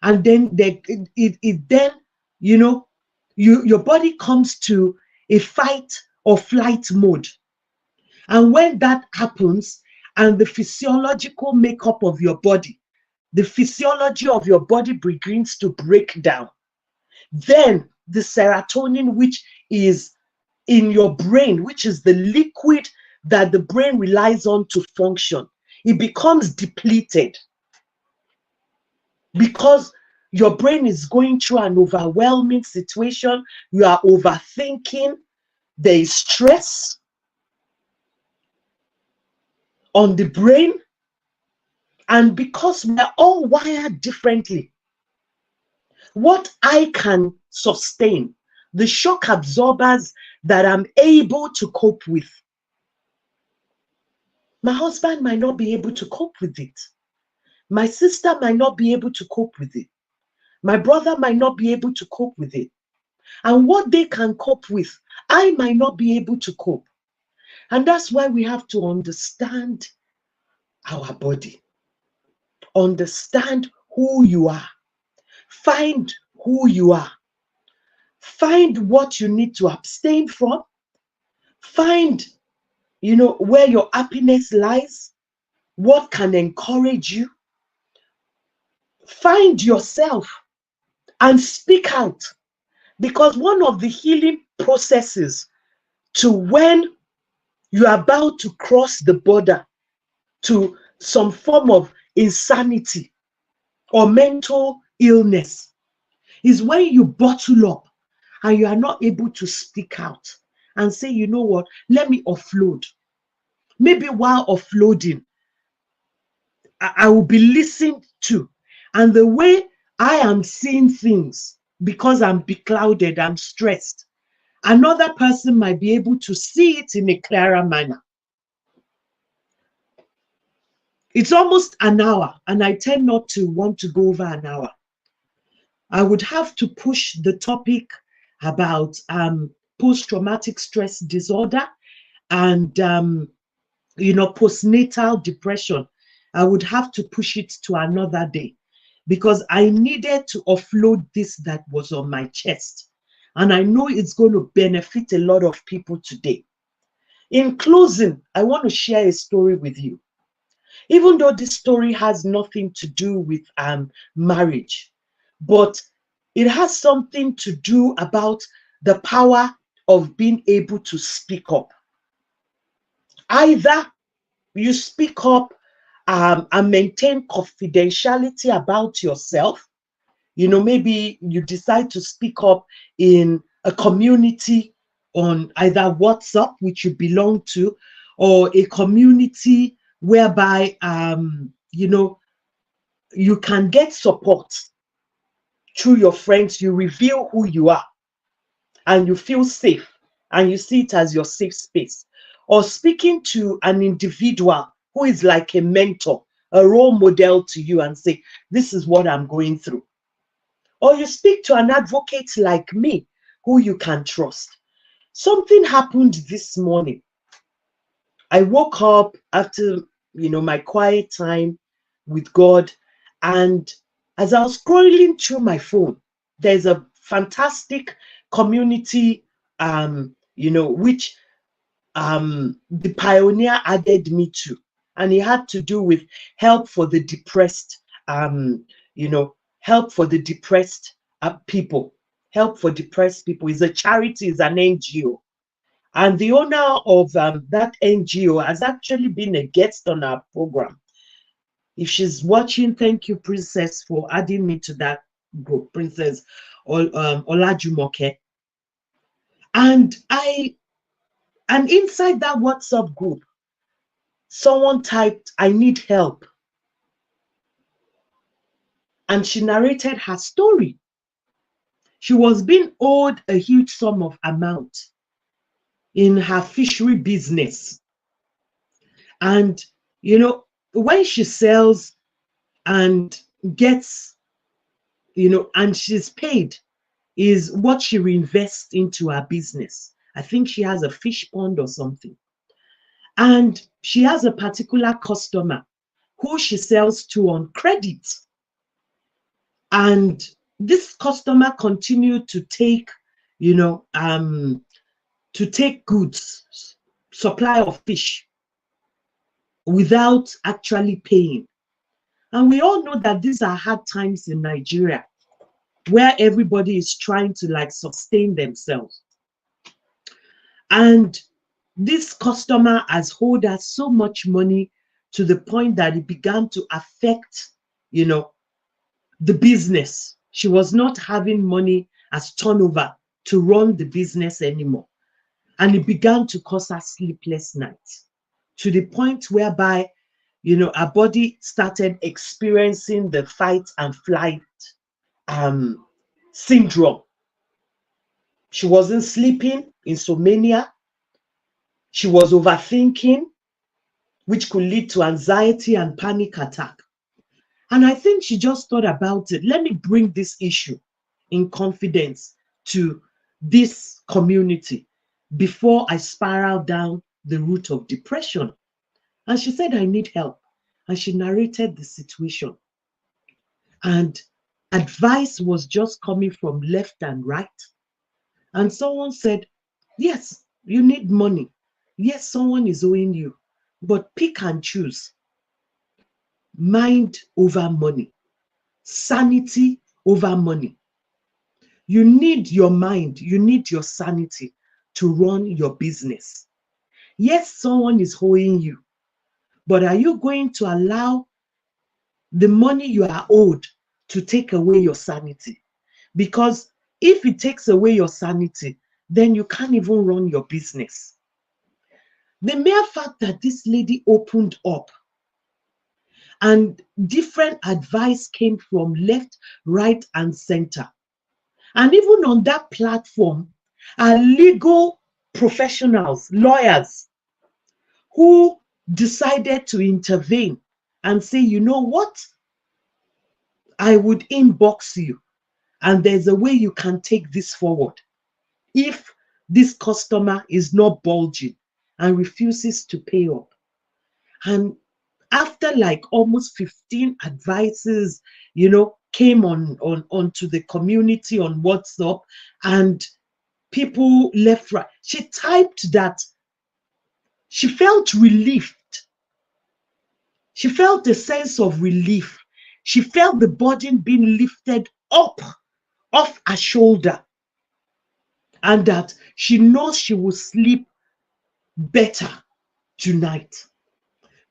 And then your body comes to a fight or flight mode. And when that happens, and the physiological makeup of your body, the physiology of your body begins to break down, then the serotonin, which is in your brain, which is the liquid that the brain relies on to function, it becomes depleted, because your brain is going through an overwhelming situation. You are overthinking. There is stress on the brain. And because we're all wired differently, what I can sustain, the shock absorbers that I'm able to cope with, my husband might not be able to cope with it. My sister might not be able to cope with it. My brother might not be able to cope with it. And what they can cope with, I might not be able to cope. And that's why we have to understand our body. Understand who you are. Find who you are. Find what you need to abstain from. Find, where your happiness lies. What can encourage you. Find yourself and speak out. Because one of the healing processes to when you're about to cross the border to some form of insanity or mental illness is when you bottle up and you are not able to speak out and say, you know what, let me offload. Maybe while offloading, I will be listened to. And the way I am seeing things, because I'm beclouded, I'm stressed, another person might be able to see it in a clearer manner. It's almost an hour, and I tend not to want to go over an hour. I would have to push the topic about post-traumatic stress disorder and postnatal depression. I would have to push it to another day, because I needed to offload this that was on my chest. And I know it's going to benefit a lot of people today. In closing, I want to share a story with you. Even though this story has nothing to do with marriage, but it has something to do about the power of being able to speak up. Either you speak up and maintain confidentiality about yourself. Maybe you decide to speak up in a community on either WhatsApp, which you belong to, or a community whereby, you can get support through your friends. You reveal who you are and you feel safe and you see it as your safe space. Or speaking to an individual who is like a mentor, a role model to you, and say, this is what I'm going through. Or you speak to an advocate like me who you can trust. Something happened this morning. I woke up after, my quiet time with God, And as I was scrolling through my phone, there's a fantastic community, which the pioneer added me to, and it had to do with help for the depressed, help for the depressed people. Help for depressed people is a charity, is an NGO. And the owner of that NGO has actually been a guest on our program. If she's watching, thank you, Princess, for adding me to that group, Princess Olajumoke. And inside that WhatsApp group, someone typed, "I need help." And she narrated her story. She was being owed a huge sum of amount in her fishery business. And, when she sells and gets, and she's paid, is what she reinvests into her business. I think she has a fish pond or something. And she has a particular customer who she sells to on credit. And this customer continued to take, goods, supply of fish, without actually paying. And we all know that these are hard times in Nigeria, where everybody is trying to sustain themselves. And this customer has owed us so much money to the point that it began to affect, the business. She was not having money as turnover to run the business anymore. And it began to cause her sleepless nights, to the point whereby, her body started experiencing the fight and flight syndrome. She wasn't sleeping, insomnia. She was overthinking, which could lead to anxiety and panic attack. And I think she just thought about it. Let me bring this issue in confidence to this community before I spiral down the route of depression. And she said, "I need help." And she narrated the situation. And advice was just coming from left and right. And someone said, "Yes, you need money. Yes, someone is owing you, but pick and choose. Mind over money. Sanity over money. You need your mind, you need your sanity to run your business. Yes, someone is owing you, but are you going to allow the money you are owed to take away your sanity? Because if it takes away your sanity, then you can't even run your business." The mere fact that this lady opened up and different advice came from left, right, and center. And even on that platform are legal professionals, lawyers, who decided to intervene and say, "You know what? I would inbox you, and there's a way you can take this forward if this customer is not bulging and refuses to pay up." And after almost 15 advices, came onto the community on WhatsApp, and people left, right. She typed that she felt relieved. She felt a sense of relief. She felt the burden being lifted up off her shoulder, and that she knows she will sleep better tonight.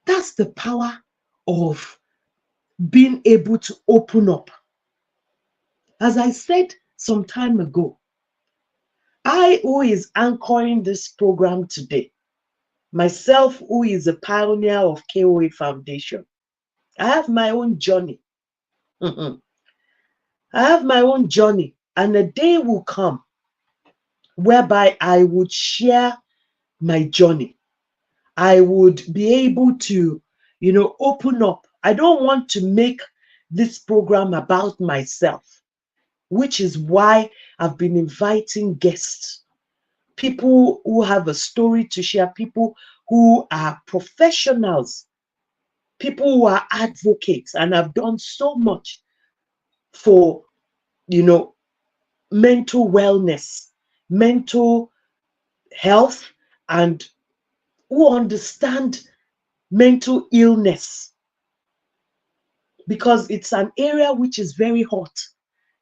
That's the power of being able to open up. As I said some time ago, I, who is anchoring this program today, myself, who is a pioneer of KOA Foundation, I have my own journey. I have my own journey, and a day will come whereby I would share my journey. I would be able to, open up. I don't want to make this program about myself, which is why I've been inviting guests, people who have a story to share, people who are professionals people who are advocates and have done so much for, mental wellness, mental health, and who understand mental illness, because it's an area which is very hot.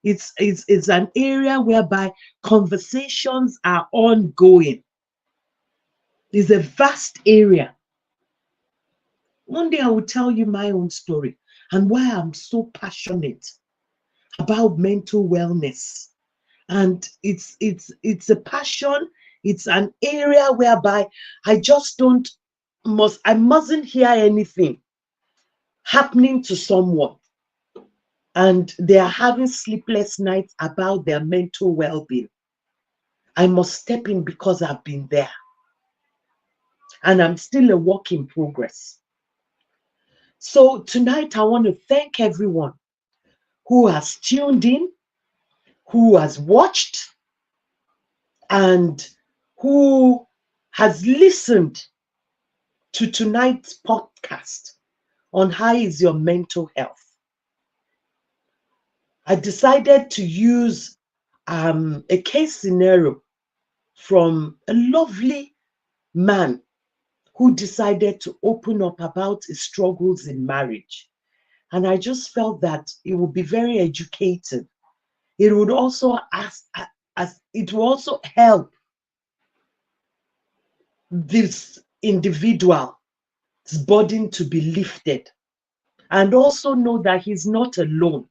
It's an area whereby conversations are ongoing. It's a vast area. One day I will tell you my own story and why I'm so passionate about mental wellness. And it's a passion. It's an area whereby I just I mustn't hear anything happening to someone and they are having sleepless nights about their mental well-being. I must step in because I've been there. And I'm still a work in progress. So tonight I want to thank everyone who has tuned in, who has watched, and who has listened to tonight's podcast on how is your mental health. I decided to use a case scenario from a lovely man who decided to open up about his struggles in marriage. And I just felt that it would be very educative. It would also it will also help this individual's burden to be lifted, and also know that he's not alone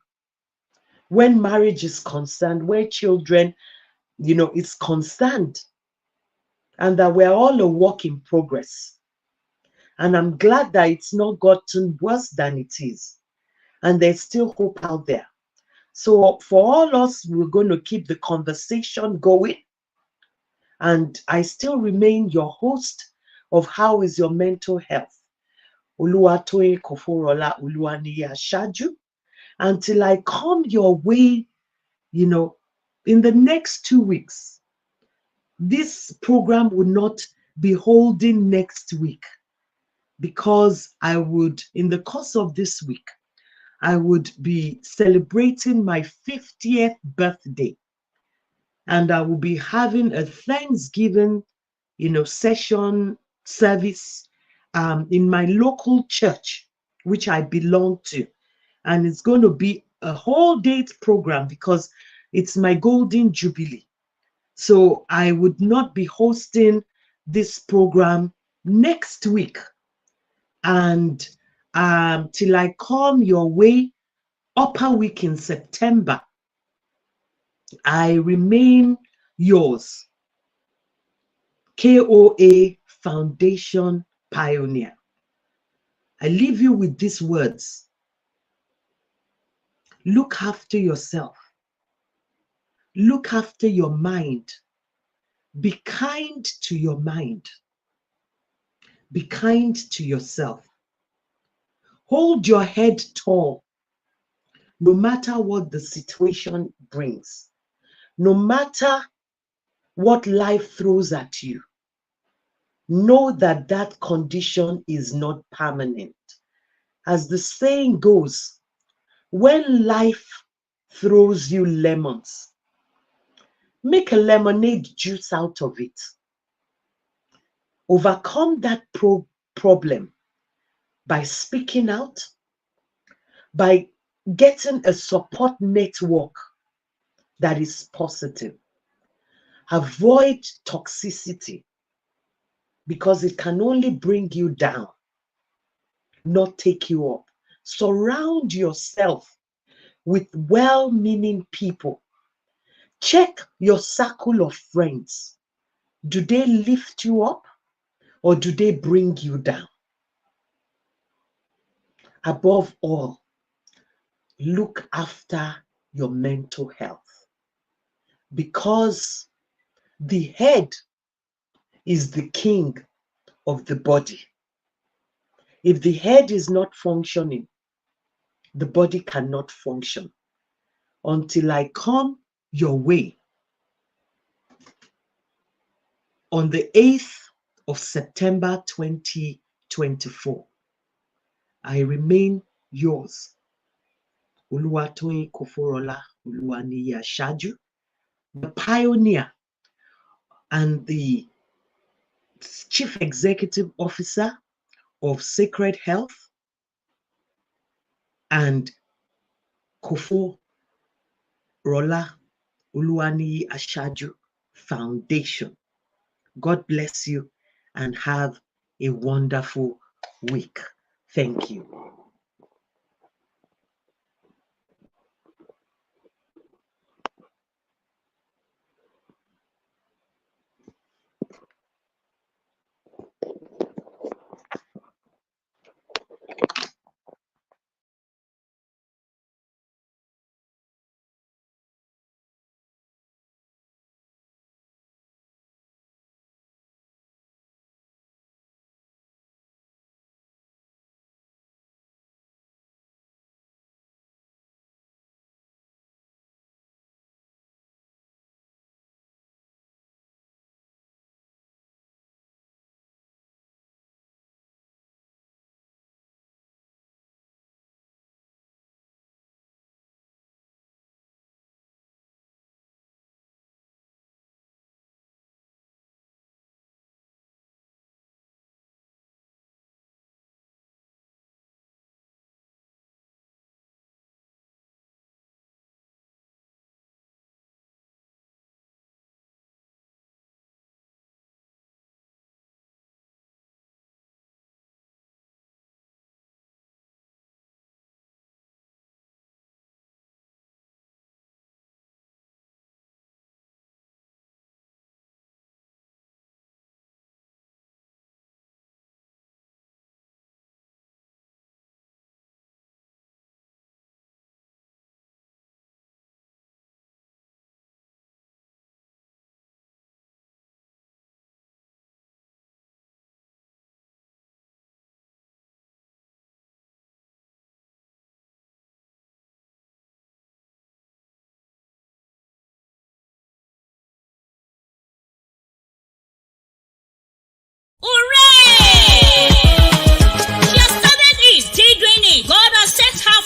when marriage is concerned, where children, is concerned, and that we're all a work in progress. And I'm glad that it's not gotten worse than it is, and there's still hope out there. So for all us, we're going to keep the conversation going. And I still remain your host of How is Your Mental Health, Oluwaniyi-Asaaju. Until I come your way, in the next 2 weeks. This program will not be holding next week because I would, in the course of this week, I would be celebrating my 50th birthday. And I will be having a Thanksgiving, session service in my local church, which I belong to. And it's going to be a whole day program because it's my golden jubilee. So I would not be hosting this program next week. And till I come your way, upper week in September, I remain yours, KOA Foundation Pioneer. I leave you with these words. Look after yourself. Look after your mind. Be kind to your mind. Be kind to yourself. Hold your head tall, no matter what the situation brings, no matter what life throws at you. Know that that condition is not permanent. As the saying goes, when life throws you lemons, make a lemonade juice out of it. Overcome that problem by speaking out, by getting a support network that is positive. Avoid toxicity because it can only bring you down, not take you up. Surround yourself with well-meaning people. Check your circle of friends. Do they lift you up or do they bring you down? Above all, look after your mental health, because the head is the king of the body. If the head is not functioning, the body cannot function. Until I come your way on the 8th of September 2024, I remain yours, Oluwatoyin Oluwaniyi-Asaaju, the pioneer and the Chief Executive Officer of Sacred Health and Kofo Rola Oluwaniyi-Asaaju Foundation. God bless you and have a wonderful week. Thank you.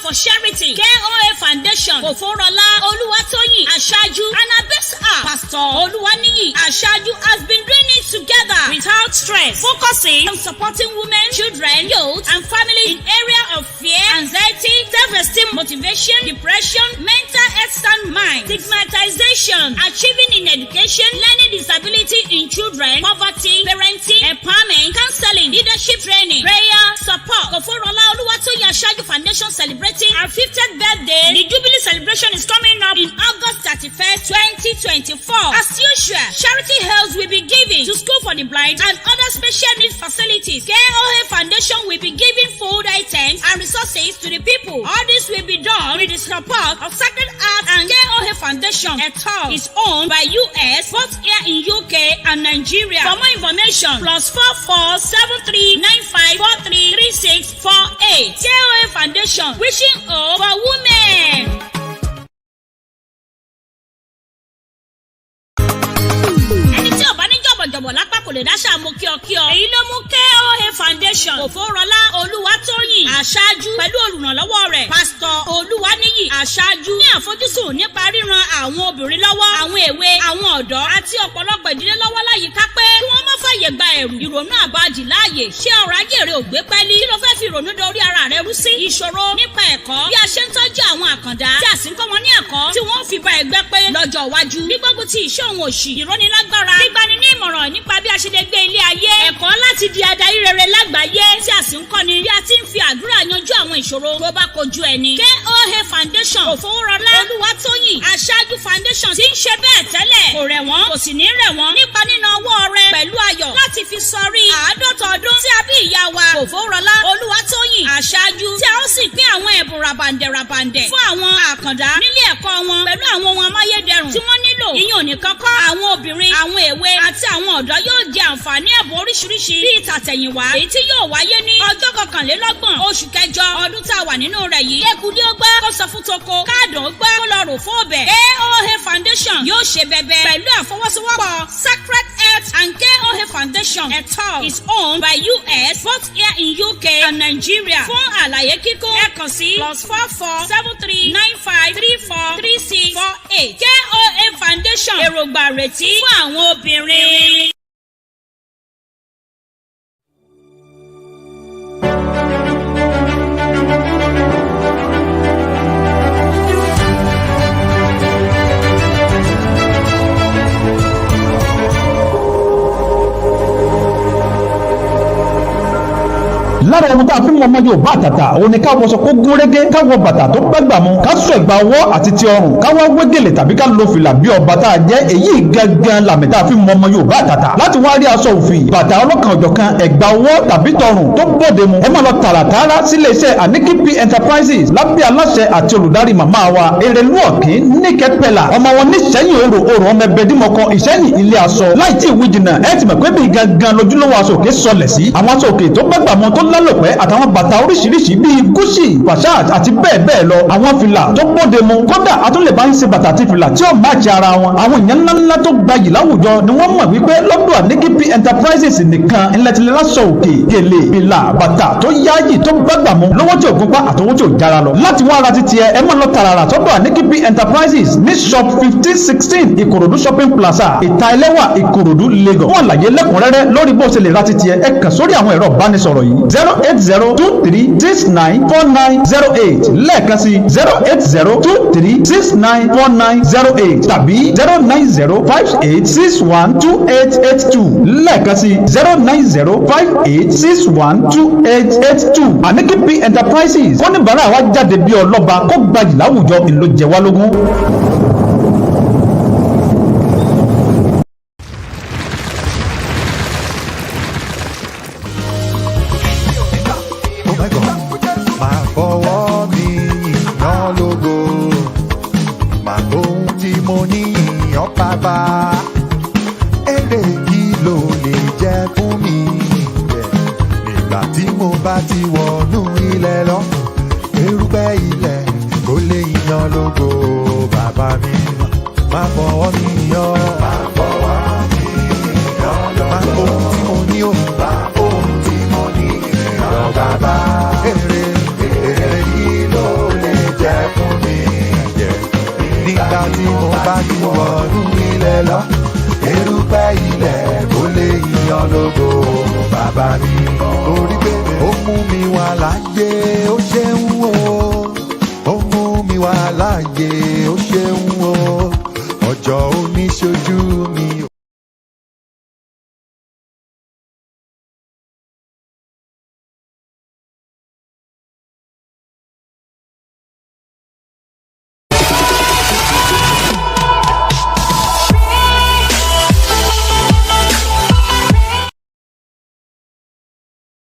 Charity, KOA Foundation, Kofo Oluwaniyi-Asaaju, and her best art, Pastor Oluwaniyi-Asaaju, has been doing it together without stress, focusing on supporting women, children, youth, and families in area of fear, anxiety, self-esteem, motivation, depression, mental health and mind, stigmatization, achieving in education, learning disability in children, poverty, parenting, empowerment, counseling, leadership training, prayer, support. Kofo Oluwaniyi-Asaaju Foundation celebrating our 50th birthday. The Jubilee celebration is coming up in August 31st, 2024. As usual, charity helps will be given to School for the Blind and other special needs facilities. KOA Foundation will be giving food items and resources to the people. All this will be done with the support of Sacred Heart and KOA Foundation. INT'L is owned by US, both here in UK and Nigeria. For more information, +447395433648. KOA Foundation, wishing hope for women. Jọ̀bọ̀ lápá kò lè dáṣà mú kíọkíọ. Èyí ló mú KOA Foundation Kofo Oluwaniyi-Asaaju pẹ̀lú olùrànlọ́wọ́ rẹ̀ Pastor Oluwaniyi-Asaaju ní àfojúsùn nípa ríran àwọn obìnrin lọ́wọ́, àwọn èwe, àwọn ọ̀dọ́ àti ọ̀pọ̀lọpọ̀ ìdílé lọ́wọ́ láyìíká pé kí wọ́n má fàyè gba ẹ̀rù, ìrònú àbájì láàyè. Ṣé ọ̀rọ̀ ajé rẹ̀ ò gbé pẹ́lí? Kí ló fẹ́ fi ìrònú dorí ara rẹ̀ rú sí? Ìṣòro nípa ẹ̀kọ́, bí a ṣe ń tọ́jú àwọn àkàndá tí a sì ń kọ́ wọn ní ẹ̀kọ́ tí wọ́n fi ba ẹgbẹ́ pé lọ́jọ́ iwájú. Gbígbógun ti ìṣẹ́ òun òṣì, ìrónilágbára, gbígbani ní ìmọ̀ràn nípa bí a ṣe lè gbé ilé ayé, ẹ̀kọ́ láti di adarí rere lágbàáyé tí a sì ń kọ́ni bí a ti ń fi àdúrà yanjú àwọn ìṣòro tó bá kojú ẹni. KOA Foundation Kofo Oluwaniyi-Asaaju Foundation ti ń ṣe bẹ́ẹ̀ tẹ́lẹ̀, kò rẹ̀ wọ́n, kò sì ní rẹ̀ wọ́n nípa nínú ọwọ́ rẹ̀ pẹ̀lú ayọ̀ láti fi sọrí 50 ọdún tí a bí ìyá wa Kofo Oluwaniyi-Asaaju, tí a ó sì pín àwọn ẹ̀bùn rabandẹ̀ fún àwọn àkàndá nílé ẹ̀kọ́ wọn pẹ̀lú àwọn ohun amáyédẹrùn tí wọ́n nílò. Ìyẹn ò nìkan kọ́, àwọn obìnrin, àwọn èwe àti àwọn ọ̀dọ́ yóò jẹ àǹfààní ẹ̀bùn oríṣiríṣi bíi ìtàtẹ̀yìnwá, èyí tí yóò wáyé ní ọjọ́ 21 oṣù kẹjọ ọdún tá a wà nínú rẹ̀ yìí. Ekudi ó gbọ́, kó sọ fún toko, káàdùn ó gbọ́, kó lọ rò fún ọbẹ̀. KOA Foundation yóò ṣe bẹbẹ pẹ̀lú àfọwọ́sowọ́pọ̀ Sacred Health Arts and KOA Foundation (INT'L) is owned by US both here in UK and Nigeria. Fún àlàyé kíkún ẹ kàn sí +447335343648. KOA Foundation èròǹgbà retí fún àwọn obìnrin. lára ohun tá a fi mọ ọmọ Yorùbá àtàtà òun ni ká wọṣọ kó gún régé ká wọ bàtà tó gbàgbà mu ká sọ ẹ̀gbà ọwọ́ àti ti ọrùn ká wá wé gèlè tàbí ká lo fìlà bí ọba tá a jẹ́ èyí gangan làmì tá a fi mọ ọmọ Yorùbá àtàtà láti wá rí aṣọ òfì bàtà ọlọ́kan ọ̀jọ̀kan ẹ̀gbà ọwọ́ tàbí tọrùn tó bòde mu ẹ máa lọ tààràtààrà sílé iṣẹ́ INT'L Enterprises lábẹ́ aláṣẹ àti olùdarí màmá wa Erelu Ọ̀kín Níkẹ́ Pẹ́là ọmọ wọn níṣẹ́yìn òrò ọmọ ẹbẹ dímọ̀kan ìṣẹ́yìn ilé aṣọ láì tí ìwé jìnnà ẹ ti mọ̀ pé bí gangan lójúlówó aṣọ òkè sọlẹ̀ sí àwọn aṣọ òkè tó gbàgbà mu tó lálòpẹ́ àtàwọn bàtà oríṣiríṣi bíi Gucci Versace àti bẹ́ẹ̀ bẹ́ẹ̀ lọ àwọn fìlà tó bóde mu kódà àtúnlẹ̀ bá ń ṣe bàtà àti fìlà tí ó máàcì ara wọn àwọn èèyàn ńláńlá tó gbayì láwùjọ ni wọ́n mọ̀ wípé lọ́dọ̀ INT'L Enterprises nìkan ńlẹ̀tìlẹ̀ lásọ òkè gèlè fìlà bàtà tó yáàyì tó gbàgbà mu lówó tí ò gúnpá àtọwó tí ò jára lọ láti wá ara titi ẹ máa lọ tààrà sọ́dọ̀ INT'L Enterprises ní shop 1516 Ìkòròdú shopping plaza ìta ẹlẹ́wà Ìkòròdú Lagos fún àlàyé lẹ́kùnrẹ́rẹ́ lórí bó ṣe lè ra titi ẹ kàn sórí àwọn ẹ̀rọ ìbánisọ̀rọ̀ yìí 08023694908 lẹ́ẹ̀kan sí 08023694908 tàbí 09058612882 lẹ́ẹ̀kan sí 09058612882 INT'L Enterprises wọ́n ní bàrà wa jáde bí ọlọ́ba kó gbayì láwùjọ ìlú jẹ̀wálógún. Máa fọwọ́ mi yìnyán lógo, máa ohun tí mo ní yìnyán bàbá. Èrè kí ló lè jẹ́ fún mi? Nígbà tí mo bá ti wọnú ilẹ̀ lọ, erùpẹ̀ ilẹ̀ kò lè yìnyán lógo bàbá mi. Máa fọwọ́ mi yàn, máa fọwọ́ mi yìnyán lógo. Máa ohun tí mo ní o, máa ohun tí mo ní yìnyán bàbá.